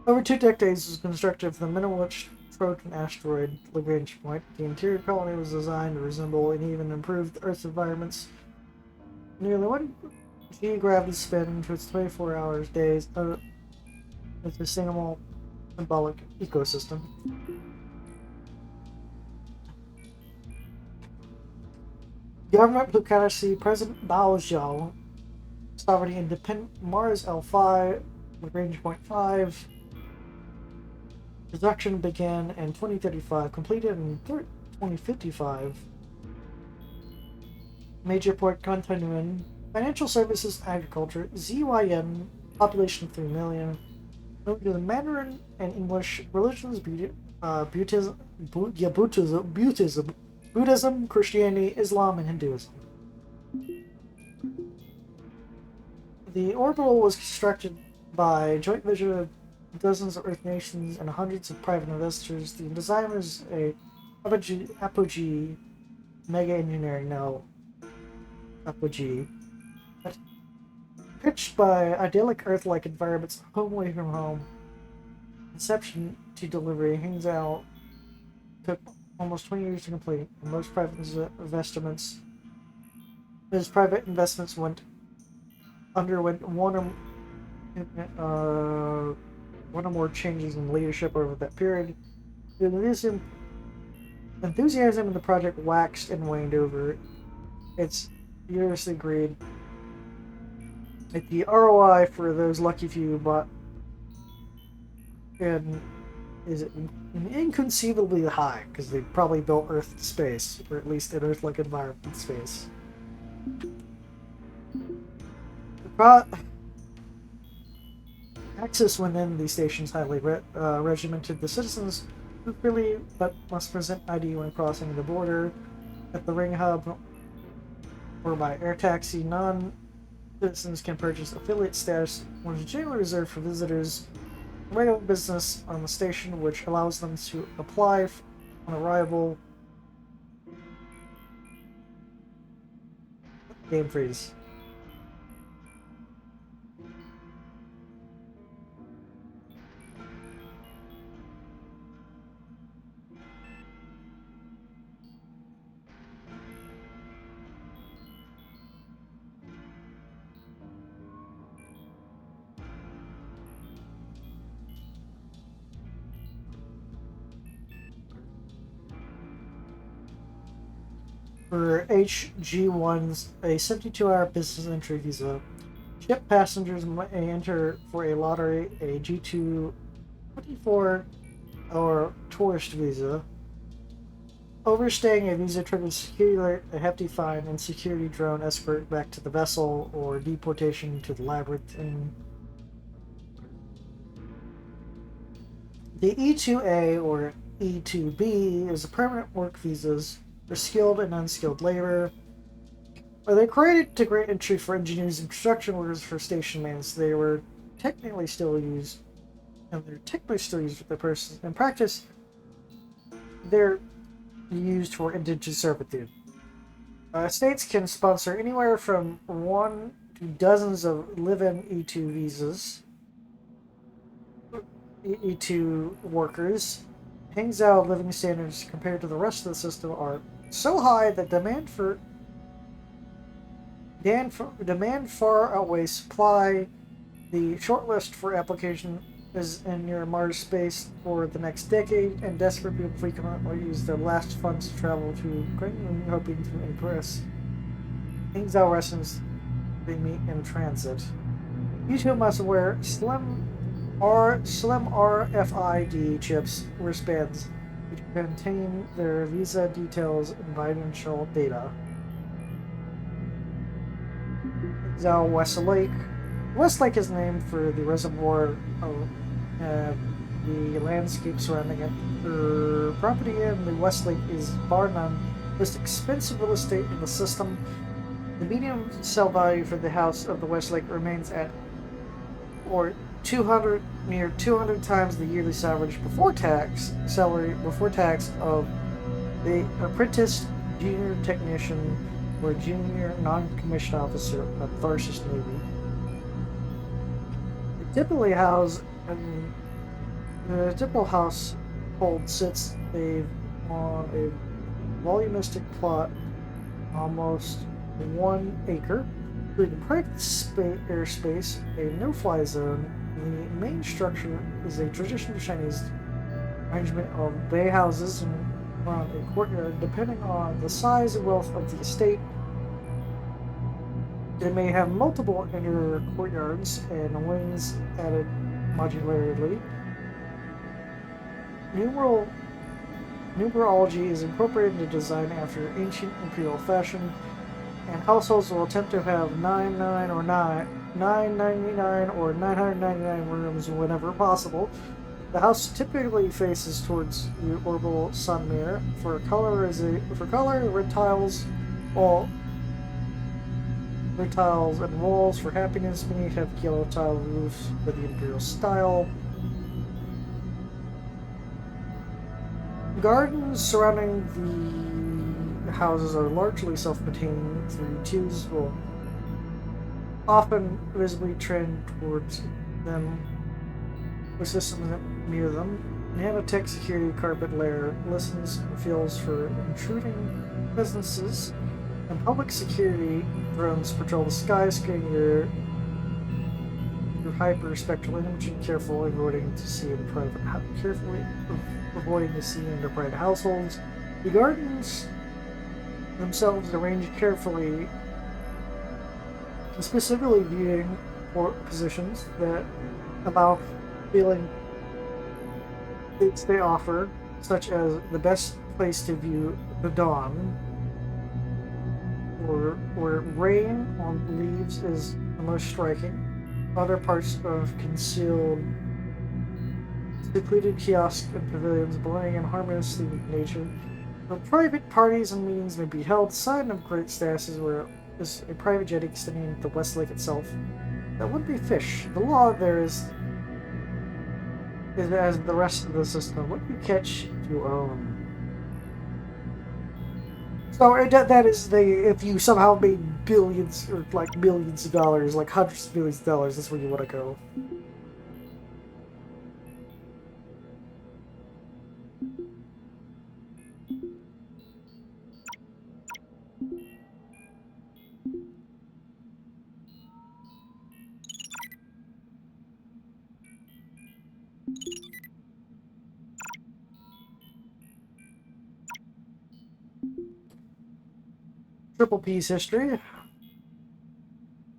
Over 2 decades was constructed for the minimalist Trojan asteroid Lagrange point. The interior colony was designed to resemble and even improve Earth's environments. Nearly 1 G gravity spin for its 24 hours days with a sustainable symbolic ecosystem. Government plutocracy, President Bao Zhao, sovereignty independent, Mars L5, Lagrange point 5. Production began in 2035, completed in 2055. Major port Continuin, financial services, agriculture, ZYN, population 3 million. The Mandarin and English religions, Buddhism, Christianity, Islam, and Hinduism. The orbital was constructed by joint vision of dozens of Earth nations and hundreds of private investors. The design was a apogee mega engineering, apogee. Pitched by idyllic Earth-like environments, home away from home. Inception to delivery, hangs out. Took almost 20 years to complete. And most private investments underwent one or more changes in leadership over that period. The enthusiasm in the project waxed and waned over. It's universally agreed that the ROI for those lucky few who bought is inconceivably high, because they probably built Earth space, or at least an Earth-like environment space. Pro- Access within the station's highly regimented. The citizens who freely but must present ID when crossing the border. At the ring hub or by air taxi, non-citizens can purchase affiliate status, which is generally reserved for visitors. Regular business on the station, which allows them to apply on arrival. Game freeze. For HG1s, a 72-hour business entry visa. Ship passengers may enter for a lottery, a G2 24-hour tourist visa. Overstaying a visa triggers security alert, a hefty fine, and security drone escort back to the vessel or deportation to the labyrinth. The E2A or E2B is a permanent work visas for skilled and unskilled labor. They're created to grant entry for engineers and construction workers for station maintenance. They were technically still used, and they're technically still used with the person. In practice, they're used for indentured servitude. States can sponsor anywhere from 1 to dozens of live-in E2 visas, E2 workers. Hangzhou living standards compared to the rest of the system are so high that demand far outweighs supply. The shortlist for application is in your Mars space for the next decade, and desperate people frequently use their last funds to travel to Greenland, hoping to impress Hangzhou residents they meet in transit. You two must wear slim RFID chips wristbands which contain their visa details and financial data. Hangzhou Westlake. Westlake is named for the reservoir of the landscape surrounding it. The property in the Westlake is bar none the most expensive real estate in the system. The median sell value for the house of the Westlake remains at or 200 times the yearly salary before tax of the apprenticed junior technician or junior non-commissioned officer of Tharsis Navy. The typical household sits on a volumistic plot almost 1 acre, including private airspace, a no-fly zone. The main structure is a traditional Chinese arrangement of bay houses and around a courtyard. Depending on the size and wealth of the estate, they may have multiple inner courtyards and wings added modularly. Numerology is incorporated into design after ancient imperial fashion, and households will attempt to have 999 or 999 rooms whenever possible. The house typically faces towards the orbital sun mirror. For color, red tiles and walls. For happiness, many have yellow tile roofs for the imperial style. Gardens surrounding the houses are largely self-contained. The twos will often visibly trend towards them with systems that mirror them. Nanotech security carpet layer listens and feels for intruding businesses, and public security drones patrol the sky, scanning your hyperspectral imaging, carefully avoiding to see into private households. The gardens themselves arranged carefully, specifically viewing positions that allow feeling they offer, such as the best place to view the dawn, or where rain on leaves is the most striking. Other parts of concealed, secluded kiosks and pavilions blending in harmoniously with nature. Where private parties and meetings may be held, sign of great status is where is a private jetty extending the West Lake itself. That would be fish. The law there is as the rest of the system. What you catch, you own. So that is if you somehow made billions or like millions of dollars, like hundreds of millions of dollars, that's where you want to go. Triple P's history.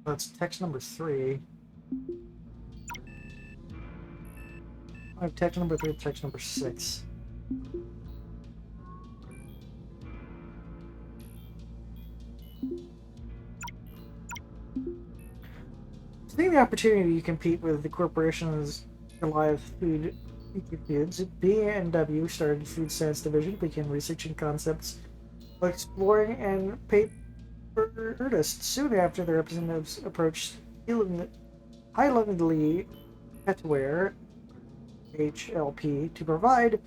That's text number 3. I have text number 3, text number 6. Seeing the opportunity to compete with the corporation's Goliath Foods, B&W started the Food Science Division, began researching concepts, exploring, and paper artists. Soon after, their representatives approached Highlandly Petware, HLP, to provide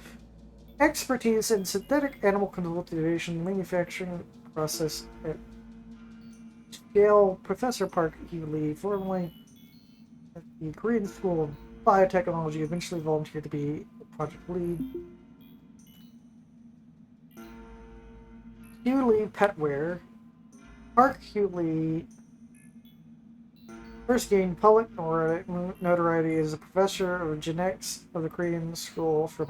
expertise in synthetic animal cultivation manufacturing process at scale. Professor Park Healy, formerly at the Korean School of Biotechnology, eventually volunteered to be project lead. Hewley Petware. Park Hewley first gained public notoriety as a professor of genetics of the Korean School for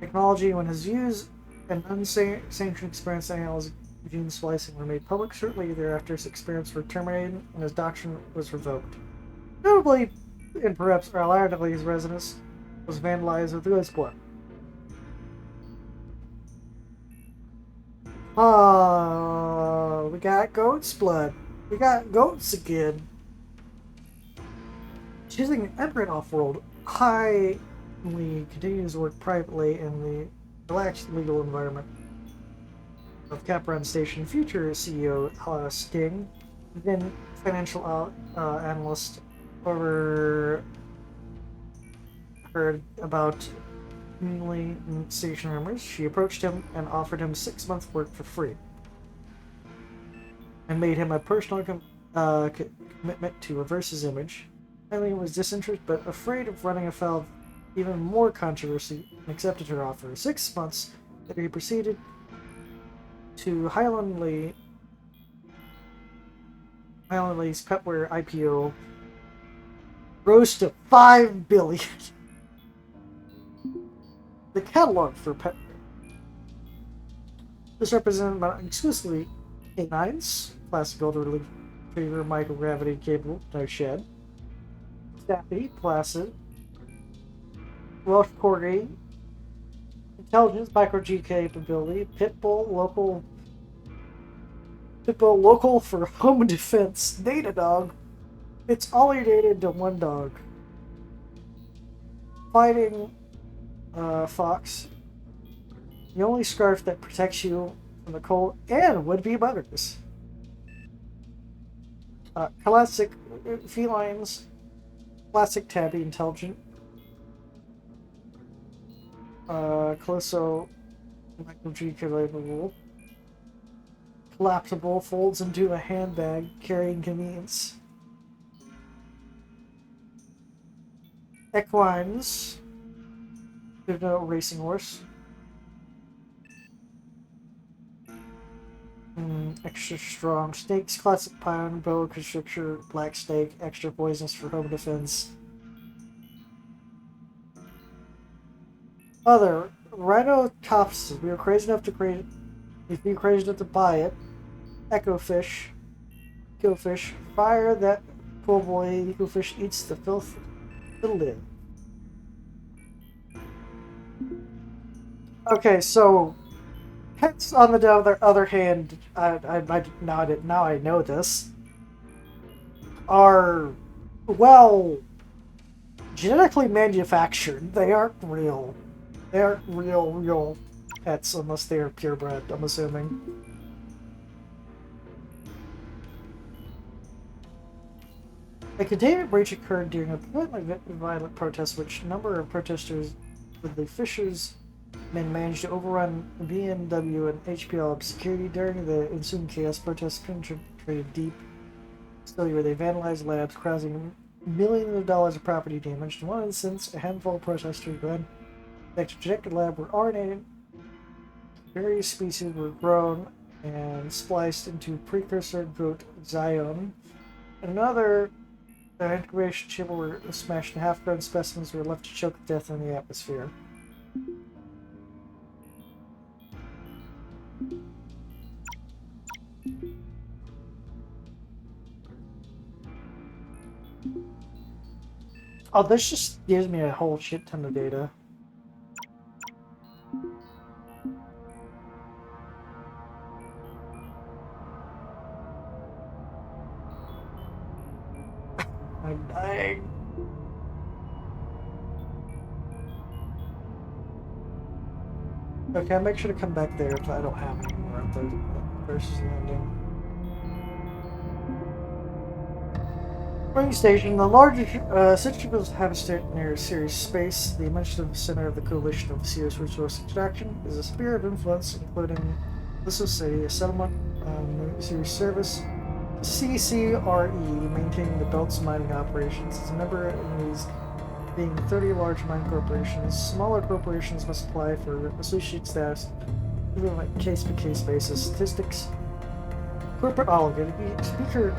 Biotechnology when his views and unsanctioned experiments in animals gene splicing were made public. Shortly thereafter, his experiments were terminated and his doctrine was revoked. Notably, and perhaps ironically, his residence was vandalized with goat's blood. Oh, we got goat's blood. We got goats again. Choosing an Emperor off-world, Highly continues to work privately in the relaxed legal environment of Capron Station. Future CEO Sting, then financial analyst, overheard about communally station rumors. She approached him and offered him 6 months' work for free, and made him a personal commitment to reverse his image. Eileen was disinterested but afraid of running afoul of even more controversy and accepted her offer. 6 months later, he proceeded to Highlandly's Petware IPO rose to $5 billion. The catalog for Petware. This represented exclusively canines, plastic golden retriever, microgravity capable, no shed. Staffy, placid. Welsh Corgi, intelligence, micro G capability. Pitbull, local for home defense. Data dog. It's all your data into one dog. Fighting fox. The only scarf that protects you from the cold and would-be mothers. Classic felines. Classic tabby, intelligent. Colosso, micro G capable. Collapsible, folds into a handbag, carrying convenience. Equines. There's no racing horse. Extra strong. Snakes, classic pound, boa constrictor, black snake, extra poisonous for home defense. Other Rhinotopsis. We were crazy enough to create it. If you're crazy enough to buy it. Echo fish. Kill fish. Fire that poor boy. Echo fish eats the filth to live. Okay, so Pets, on the other hand, now I know this, are, well, genetically manufactured. They aren't real. They aren't real pets unless they are purebred, I'm assuming. A containment breach occurred during a violent protest, which a number of protesters with the Fishers men managed to overrun BMW and HPL security. During the ensuing chaos, protests penetrated deep still where they vandalized labs, causing millions of dollars of property damage. In one instance, a handful of protesters then that projected lab were RNA'd. Various species were grown and spliced into precursor goat Zion. Another incubation chamber were smashed and half-grown specimens were left to choke to death in the atmosphere. Oh, this just gives me a whole shit ton of data. I'm dying. Okay, I'll make sure to come back there if I don't have any more of those versus landing. Ring Station, the largest centrifugal habitat near Sirius space, the administrative center of the coalition of Sirius resource extraction, is a sphere of influence, including Lissos City, a settlement on Sirius service. CCRE, maintaining the belt's mining operations, is a member in these being 30 large mine corporations. Smaller corporations must apply for associate status, even on a case-by-case basis. Statistics. Corporate oligarchy. Speaker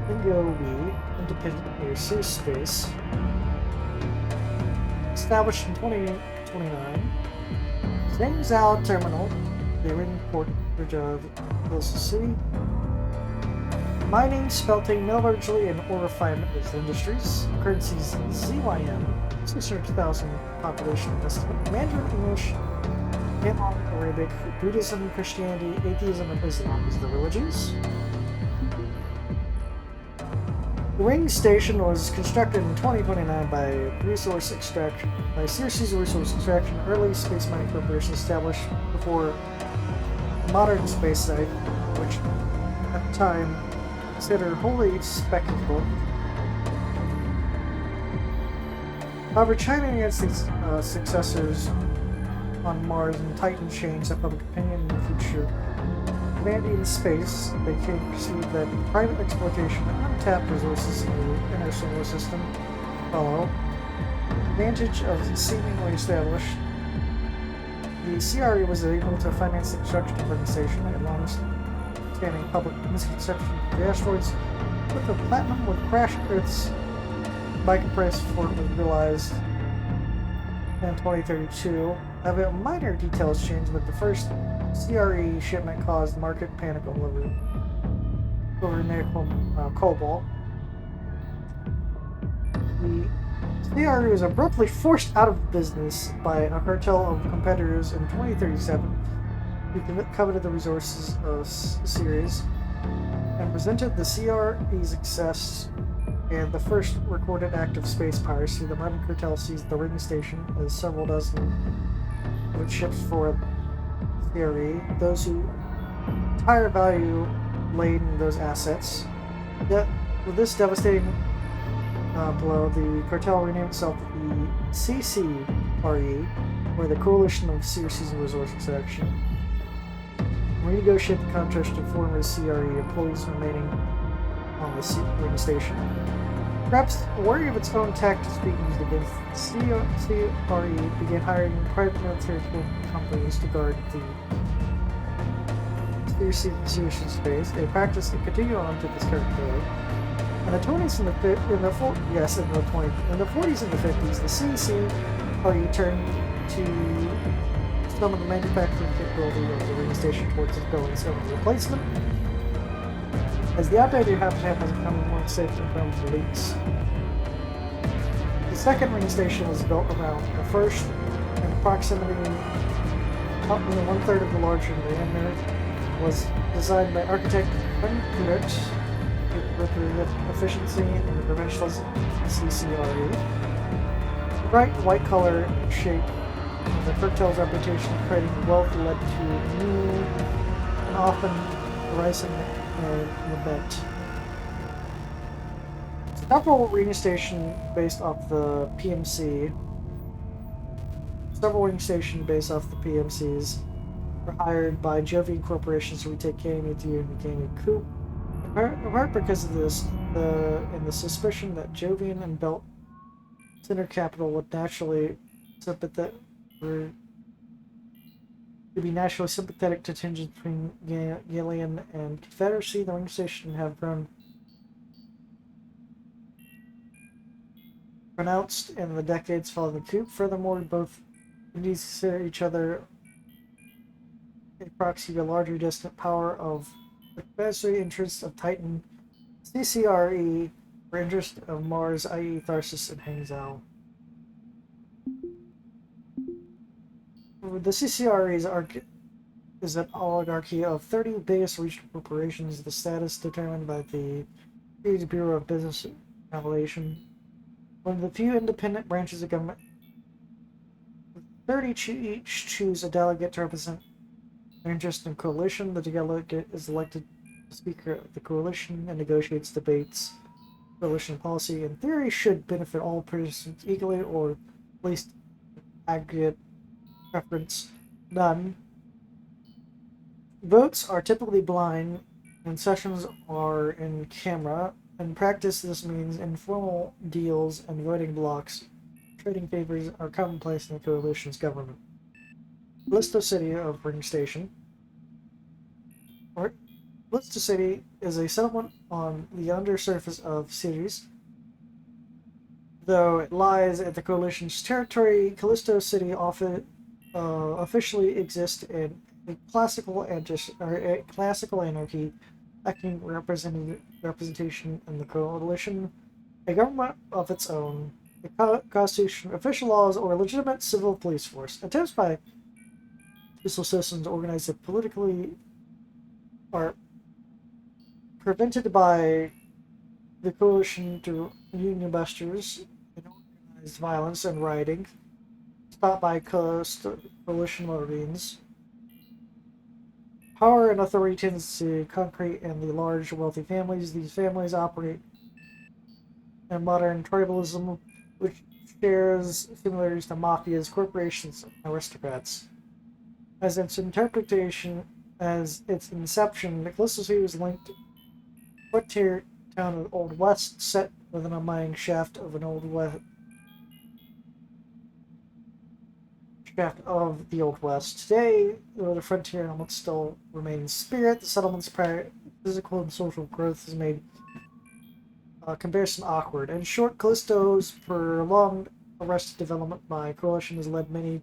Bingo We, independent near Sirius Space. Established in 2029. Zhengzhou Terminal, the ring port bridge of Lissos City. Mining, smelting, metallurgy, and ore refinement is industries. Currencies ZYM, 600,000 population estimate. Mandarin English, Tamil, Arabic, Buddhism, Christianity, atheism, and Islam is the religions. The ring station was constructed in 2029 by Sirius Resource Extraction, early space mining corporation established before modern space site, which at the time considered wholly speculative. However, China and its successors on Mars and Titan changed public opinion in the future. Commanding in space, they came to perceive that private exploitation of untapped resources in the inner solar system follow. Advantage of seemingly established. The CRE was able to finance the construction of the ring station at long-standing public misconception of the asteroids with the platinum would crash Earth's market price before it was realized in 2032. However, minor details changed with the first CRE shipment caused market panic over nickel cobalt. The CRE was abruptly forced out of business by a cartel of competitors in 2037 who coveted the resources of Sirius and presented the CRE's success and the first recorded act of space piracy. The mining cartel seized the ring station as several dozen of its ships for CRE. Those who higher value laden those assets. Yet, with this devastating blow, the cartel renamed itself the CCRE, or the Coalition of Sirius Resource Extraction. Renegotiated the contract to former CRE employees remaining on the ring station. Perhaps wary of its own tactics being used against CRE began hiring private military companies to guard the Sirius space, a practice that continued on to this current day. In the 20s and in the 40s and the 50s, the CCRE turned to some of the manufacturing capability of the ring station towards its buildings of replacement. As the outdated habitat has become more safe in terms of leaks. The second ring station was built around the first, in proximity approximately one-third of the larger diameter, was designed by architect Hendrik with the efficiency and the professionalism of CCRE. The bright white color and shape and the cartel's reputation of creating wealth led to new and often rising lament. Several radio stations based off the PMC, several radio stations based off the PMCs were hired by Jovian corporations to retake KME2 and KME Coop. In part because of this, and the suspicion that Jovian and Belt Center Capital would naturally sympathetic to be naturally sympathetic to tensions between Gillian and Confederacy, the ring station have grown pronounced in the decades following the coup. Furthermore, both entities consider each other a proxy to a larger distant power of the Confederacy interests of Titan, CCRE, for interest of Mars, i.e. Tharsis and Hangzhou. The CCRE is an oligarchy of 30 biggest regional corporations, the status determined by the Bureau of Business Evaluation. One of the few independent branches of government, 30 each choose a delegate to represent their interest in coalition. The delegate is elected Speaker of the coalition and negotiates debates. Coalition policy, in theory, should benefit all participants equally, or at least aggregate preference none. Votes are typically blind, and sessions are in camera. In practice, this means informal deals and voting blocks. Trading favors are commonplace in the coalition's government. Listo City of Ring Station. Listo City is a settlement on the undersurface of cities. Though it lies at the coalition's territory, Callisto City often officially exists in a classical anarchy, lacking representation in the coalition, a government of its own, a constitution, official laws, or a legitimate civil police force. Attempts by peaceful citizens organized politically are prevented by the coalition to union busters and organized violence and rioting, stopped by coalition Marines. Power and authority tends to concrete in the large, wealthy families. These families operate in modern tribalism, which shares similarities to mafias, corporations, and aristocrats. As its inception, Callisto City was linked to frontier town of Old West, set within a mining shaft of an Old West. Shaft of the Old West. Today, the frontier element still remains spirit. The settlement's physical and social growth has made comparison awkward. In short, Callisto's prolonged arrested development by coalition has led many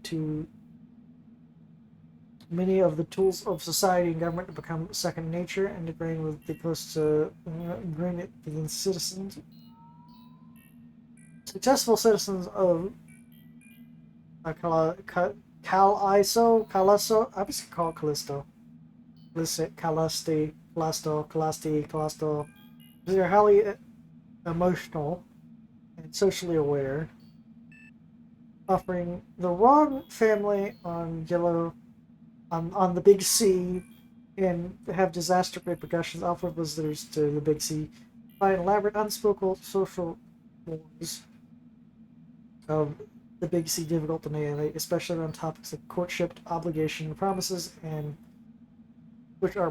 of the tools of society and government to become second nature, and integrating with the ingrained within citizens. Successful citizens of Calisto. I'm just gonna call it Callisto. Callisto. They're highly emotional and socially aware, offering the wrong family on on the Big C and have disaster repercussions. Offer visitors to the Big C by elaborate unspoken social norms of the Big C difficult to navigate, especially around topics of courtship, obligation, promises, and which are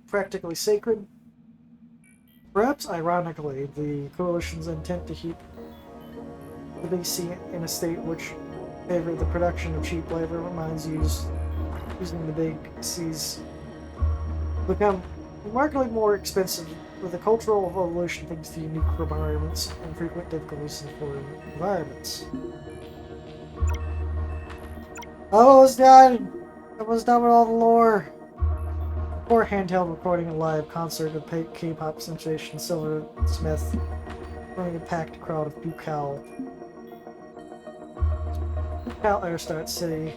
practically sacred. Perhaps ironically, the coalition's intent to keep the Big C in a state which favored the production of cheap labor mines using the Big C's become remarkably more expensive with the cultural evolution thanks to unique requirements and frequent difficulties in foreign environments. Almost done! Almost done with all the lore! Before handheld recording a live concert of K-pop sensation Silver Smith, bringing a packed crowd of Bucal Airstart City.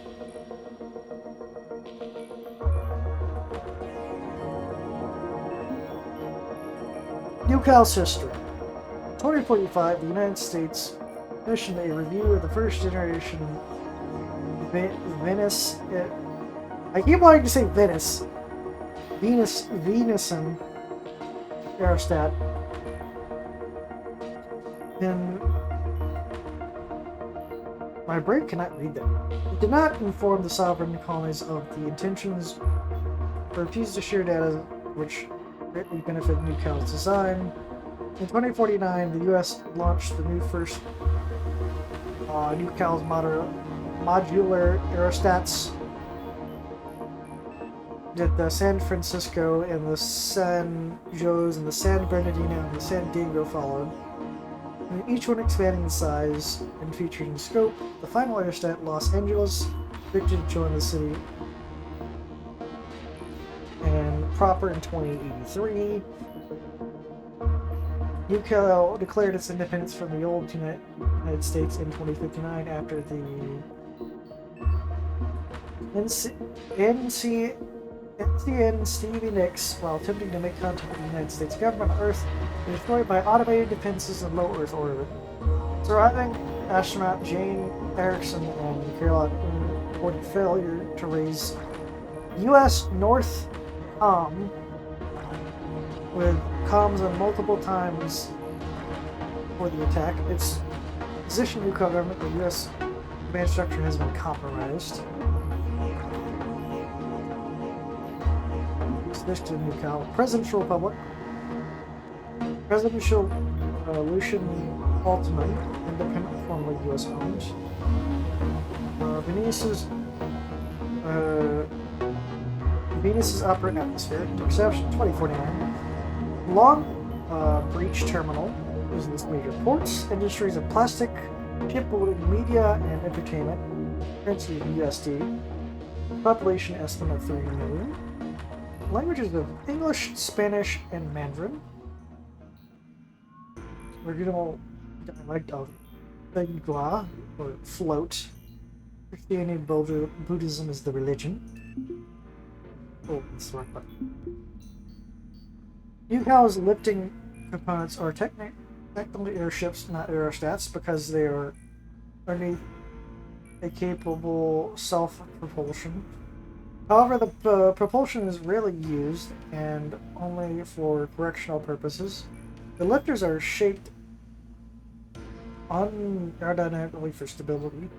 UCal's history. In 2045, the United States commissioned a review of the first generation Venus. I keep wanting to say Venusan aerostat. And my brain cannot read that. It did not inform the sovereign colonies of the intentions or refused to share data which greatly benefited UCal's design. In 2049, the U.S. launched the new first UCal's modular aerostats at the San Francisco and the San Jose and the San Bernardino and the San Diego followed. And each one expanding in size and featuring scope. The final aerostat, Los Angeles, predicted to join the city and proper in 2083. UCal declared its independence from the old United States in 2059 after the NCN Stevie Nicks, while attempting to make contact with the United States government on Earth, was destroyed by automated defenses in low Earth orbit. Surviving astronaut Jane Erickson and Carol reported failure to raise U.S. North Com with comms on multiple times for the attack. Its position in UCal government, the U.S. command structure has been compromised. Switch to UCal. Presidential Republic. Presidential Lucian Altman, independent, formerly U.S. owned. Venus's upper atmosphere, exception 2049. Long breach terminal using its major ports, industries of plastic, shipbuilding, media, and entertainment. Currency USD. Population estimate of 3 million. Languages of English, Spanish, and Mandarin. Original dialect of Bengla, or float. Christianity and Buddhism is the religion. Oh, that's the wrong button. UCal's lifting components are technically airships, not aerostats, because they are underneath a capable self-propulsion. However, the propulsion is rarely used and only for correctional purposes. The lifters are shaped aerodynamically for stability.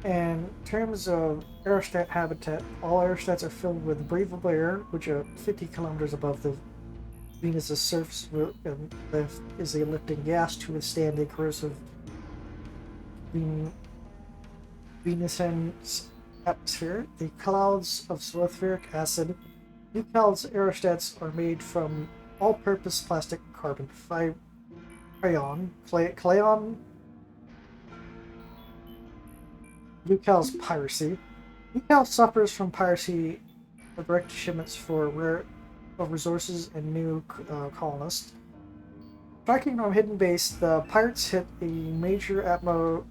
In terms of aerostat habitat, all aerostats are filled with breathable air, which are 50 kilometers above the Venus's surface, and is a lifting gas to withstand the corrosive Venusian atmosphere. The clouds of sulfuric acid. UCal's aerostats are made from all-purpose plastic carbon crayon. UCal's piracy. UCal suffers from piracy of direct shipments for rare resources and new colonists. Striking from hidden base, the pirates hit a major Atmo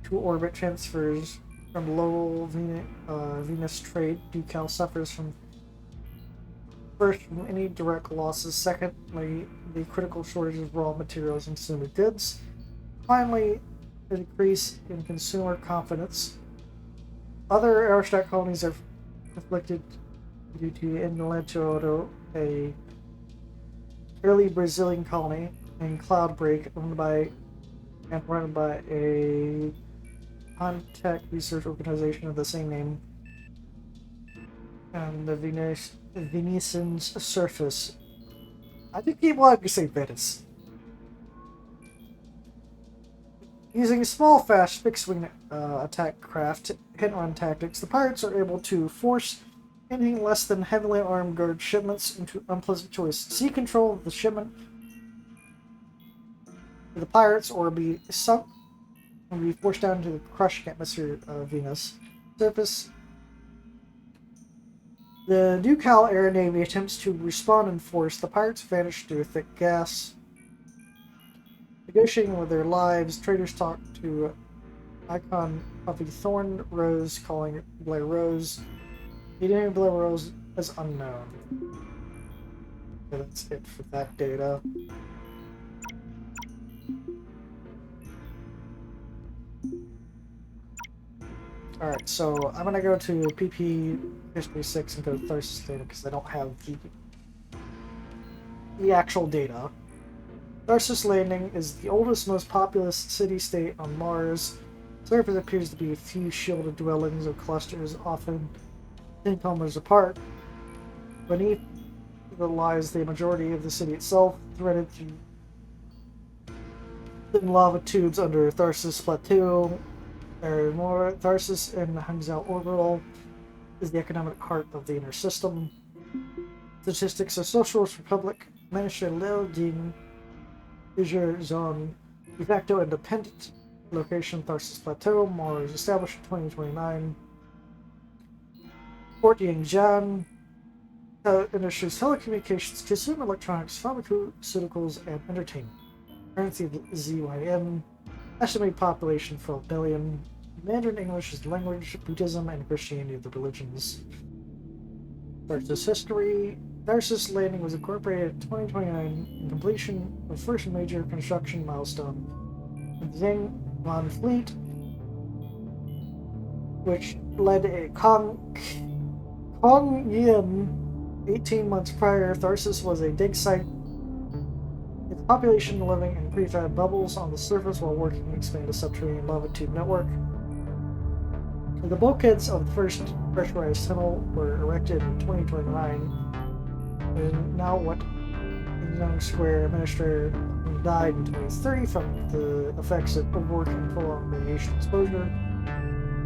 to orbit transfers from low Venus trade. UCal suffers from any direct losses. Secondly, the critical shortage of raw materials and consumer goods. Finally, a decrease in consumer confidence. Other aerostat colonies are afflicted due to Inlanto, a early Brazilian colony, and Cloudbreak, owned by and run by a contact research organization of the same name, and the Venetian's surface. I think people like to say Venice. Using small, fast, fixed-wing attack craft hit-run tactics, the pirates are able to force anything less than heavily armed guard shipments into unpleasant choice. Sea control of the shipment to the pirates, or be sunk and be forced down into the crushing atmosphere of Venus. Surface. The UCal Air Navy attempts to respond in force. The pirates vanish through thick gas. Negotiating with their lives, traders talk to Icon Puffy Thorn Rose, calling Blair Rose. The name of Blair Rose is unknown. And that's it for that data. Alright, so I'm gonna go to pp.5.6 and go to Tharsis data because I don't have the actual data. Tharsis Landing is the oldest, most populous city-state on Mars. The surface appears to be a few shielded dwellings or clusters, often 10 kilometers apart. Beneath lies the majority of the city itself, threaded through thin lava tubes under Tharsis Plateau. There are more Tharsis and Hangzhou Orbital is the economic heart of the inner system. Statistics of Socialist Republic, Minister Liu Ding, Niger Zone, de facto independent. Location Tharsis Plateau, Mars established in 2029. Port Yangjian, industries, telecommunications, consumer electronics, pharmaceuticals, and entertainment. Currency ZYN. Estimated population 12 billion. Mandarin English is the language. Buddhism and Christianity are the religions. Tharsis history. Tharsis Landing was incorporated in 2029 in completion of first major construction milestone. The Zhang Fleet, which led a Kong Yin 18 months prior. Tharsis was a dig site. Its population living in prefab bubbles on the surface while working to expand a subterranean lava tube network. The bulkheads of the first pressurized tunnel were erected in 2029. And now what Young Square Administrator died in 2030 from the effects of overworking and prolonged radiation exposure.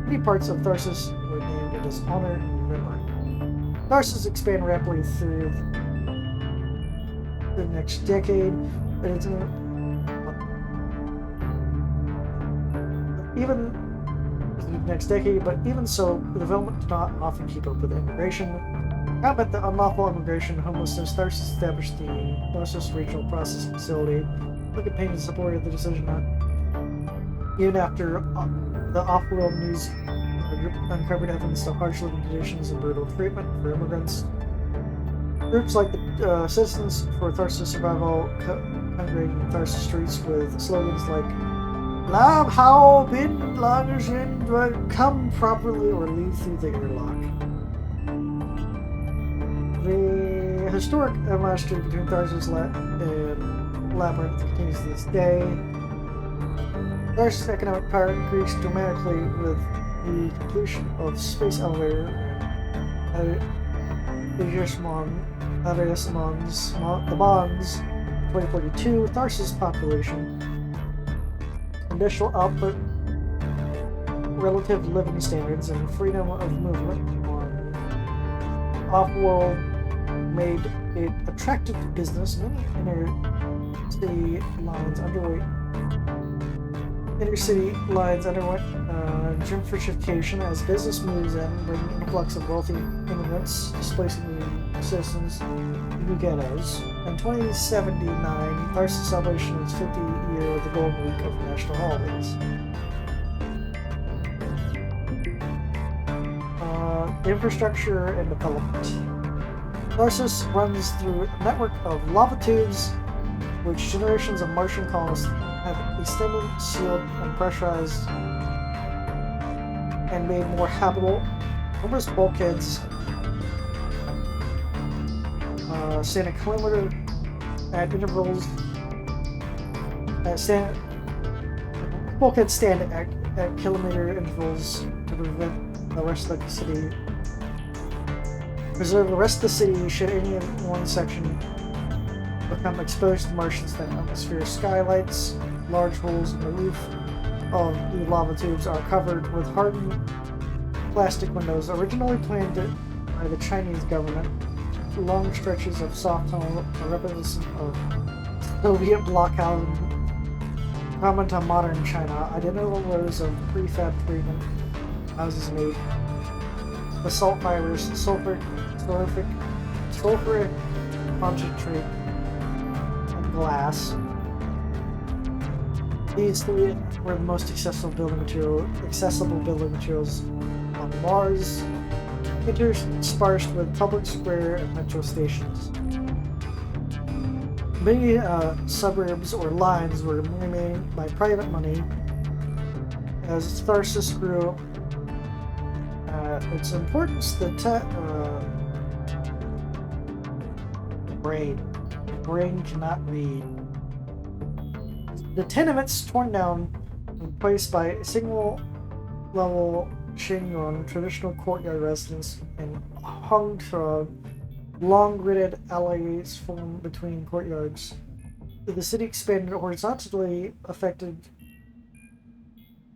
Many parts of Tharsis were named in his honor and memory. Tharsis expand rapidly through the next decade, but it's even so, the development did not often keep up with immigration. To combat the unlawful immigration and homelessness, Tharsis established the Tharsis Regional Processing Facility. Look at Payne's supported the decision not even after the off-world news uncovered evidence of harsh living conditions and brutal treatment for immigrants. Groups like the Citizens for Tharsis Survival congregating Tharsis streets with slogans like "Lam Hao Bin Langen come properly or leave through the airlock." The historic last street between Tharsis and Labyrinth continues to this day. Tharsis' economic power increased dramatically with the completion of space elevator and the bonds 2042. Tharsis population, initial output, relative living standards, and freedom of movement on off-world made it attractive to business. Many intercity lines underwent gentrification as business moves in, bringing an influx of wealthy immigrants, displacing the citizens in the ghettos. In 2079, Tharsis celebration its 50th year of the Golden Week of national holidays. Infrastructure and development. Tharsis runs through a network of lava tubes, which generations of Martian colonists have extended, sealed, and pressurized, and made more habitable. Numerous bulkheads stand a kilometer at intervals. Bulkheads stand at kilometer intervals to prevent the rest of the city. Preserve the rest of the city should any one section become exposed to Martians. That atmosphere skylights, large holes in the roof of the lava tubes are covered with hardened plastic windows, originally planned by the Chinese government. Long stretches of soft tunnel are reminiscent of Soviet block housing, common to modern China. Identical rows of prefab treatment houses made basalt fibers, sulfuric concentrate, and glass. These three were the most accessible building materials on Mars, interspersed with public square and metro stations. Many suburbs or lines were made by private money. As Tharsis grew, its importance, brain cannot read. The tenements torn down and replaced by single level shingon traditional courtyard residence and hung to long gridded alleys formed between courtyards. The city expanded horizontally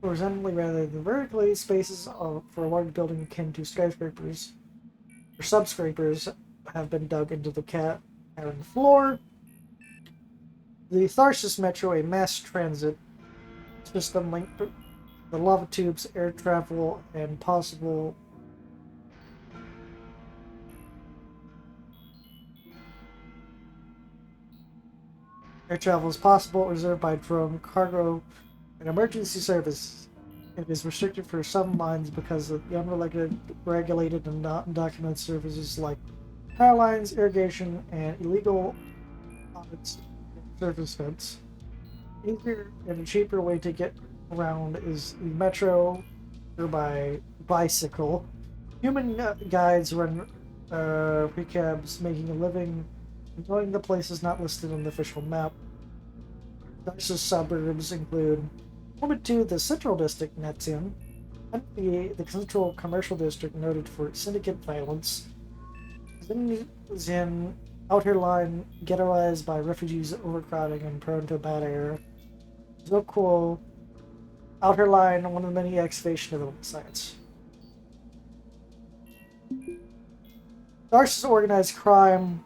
rather than vertically. Spaces for a large building akin to skyscrapers or subscrapers have been dug into the cavern floor. The Tharsis Metro, a mass transit system linked the lava tubes, air travel, and possible air travel is possible, reserved by drone cargo and emergency service. It is restricted for some lines because of the unregulated and not undocumented services like power lines, irrigation, and illegal audits surface fence. Easier and a cheaper way to get around is the metro or by bicycle. Human guides run precabs, making a living and going to places not listed on the official map. Darce's suburbs include home to the Central District Netsium, and the Central Commercial District noted for syndicate violence. Zinzin, outer line, ghettoized by refugees, overcrowding, and prone to a bad air. Zokuo, outer line, one of the many excavation development sites. Darce's organized crime.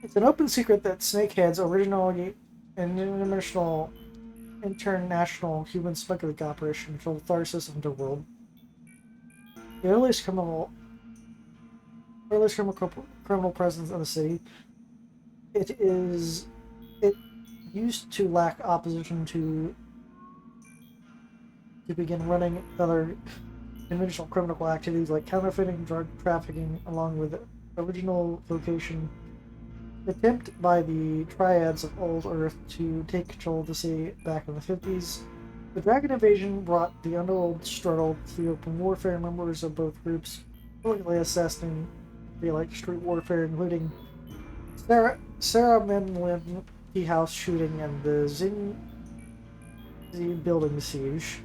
It's an open secret that snakeheads, originally an international human smuggling operation, control Tharsis underworld. The earliest criminal presence in the city. It used to lack opposition to begin running other conventional criminal activities like counterfeiting, drug trafficking, along with original vocation attempt by the triads of Old Earth to take control of the city back in the 50s. The Dragon Invasion brought the underworld struggle to open warfare. Members of both groups brilliantly assassinating like street warfare, including Sarah Menlin Tea House shooting and the Xingzi building siege.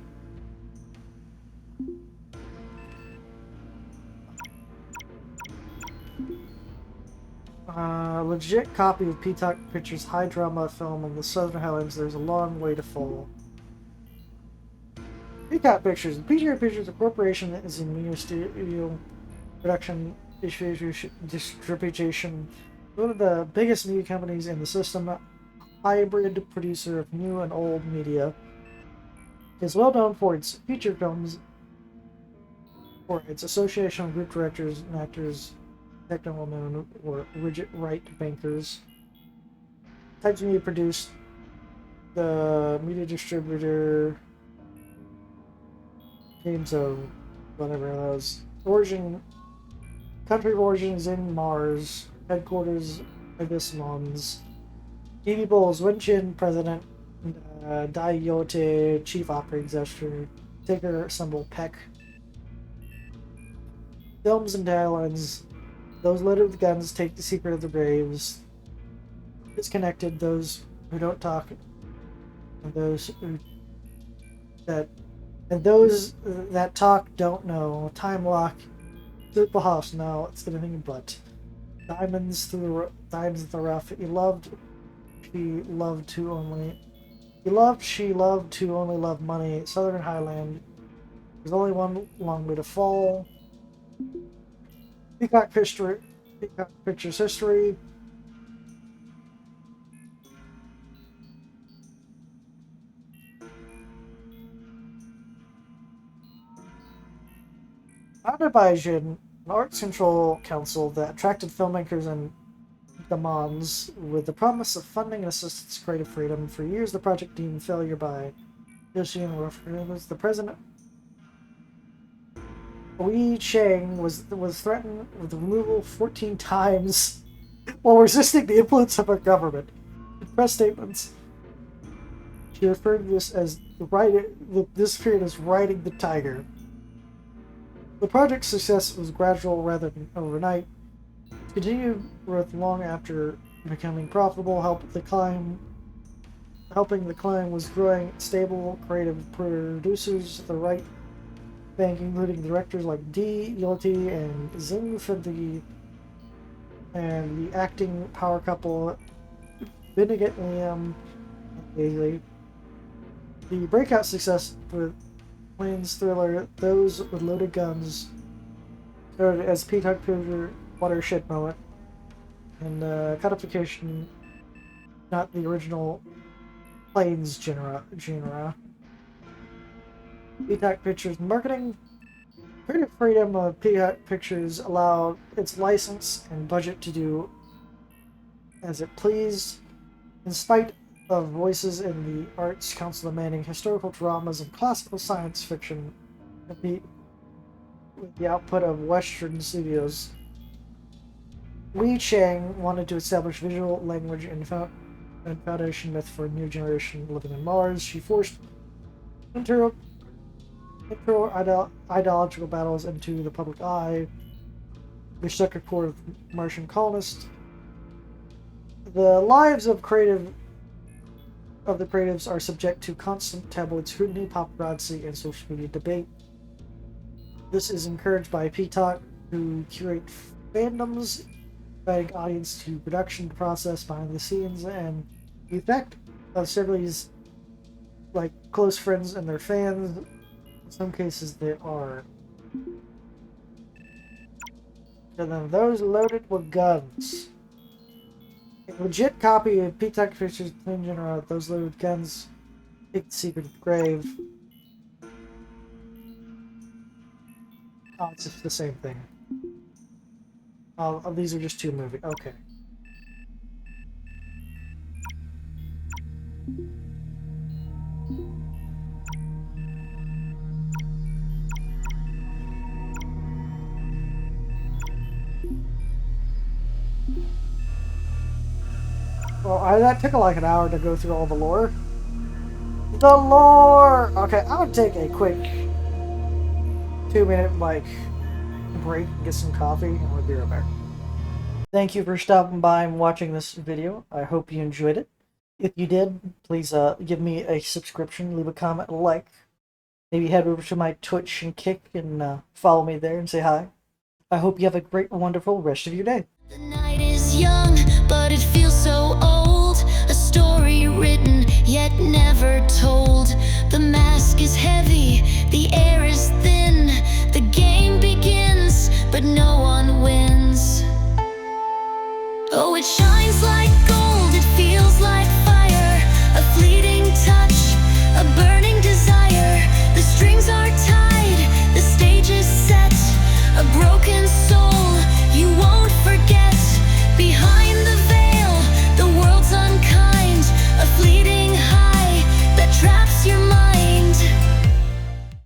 Legit copy of Peacock Pictures' high drama film in the Southern Highlands. There's a long way to fall. Peacock Pictures. Peacock Pictures, a corporation that is in media studio production, distribution. One of the biggest media companies in the system. Hybrid producer of new and old media. Is well known for its feature films, for its association of group directors and actors, technical known or rigid right bankers. Types of media produced, the media distributor, names of whatever those. Country of origin is in Mars, headquarters Abysmons. TV Bowls, Winchin, President, Dayote, Chief Operating Executive, ticker symbol PEC. Films and taglines. Those loaded with guns take the secret of the graves. Disconnected, those who don't talk, and those that talk don't know. Time lock. Super house. No, it's anything but. Diamonds in the rough. He loved, she loved to only love money. Southern Highland. There's only one long way to fall. Peacock Pictures history. Founded by Jin, an arts control council that attracted filmmakers and demands with the promise of funding and assistance to creative freedom. For years, the project deemed failure by Yoshino referendums. The president, Wei Chang, was threatened with removal 14 times while resisting the influence of our government. In press statements, she referred to this as this period as riding the tiger. The project's success was gradual rather than overnight. It continued growth long after becoming profitable, helping the climb was growing stable, creative producers, the right bank, including directors like D, Unity, and Zing and the acting power couple Benedict Liam and Bailey. The breakout success with Wayne's thriller Those with Loaded Guns started as P-Tuck Picture watershed moment, and codification, not the original Planes genre. P-Tuck Pictures marketing. Creative freedom of P-Tuck Pictures allowed its license and budget to do as it pleased, in spite of voices in the Arts Council demanding historical dramas and classical science fiction compete with the output of Western studios. Li Chang wanted to establish visual language and foundation myth for a new generation living on Mars. She forced ideological battles into the public eye, which struck a chord with Martian colonists. The lives of the creatives are subject to constant tabloid scrutiny, paparazzi, and social media debate. This is encouraged by P-Talk, who curate fandoms, guiding audience to production process behind the scenes, and the effect of several like close friends and their fans. In some cases, they are. And then those loaded with guns. A legit copy of P-Tuck Pictures' Clean General, Those Loaded with Guns, Take the Secret of the Grave. Oh, it's just the same thing. Oh, these are just two movies. Okay. Well, that took like an hour to go through all the lore. The lore! Okay, I'll take a quick 2-minute, break and get some coffee, and we'll be right back. Thank you for stopping by and watching this video. I hope you enjoyed it. If you did, please give me a subscription, leave a comment, a like. Maybe head over to my Twitch and Kick and follow me there and say hi. I hope you have a great, wonderful rest of your day. The night is young, but it feels so old. A story written, yet never told. The mask is heavy, the air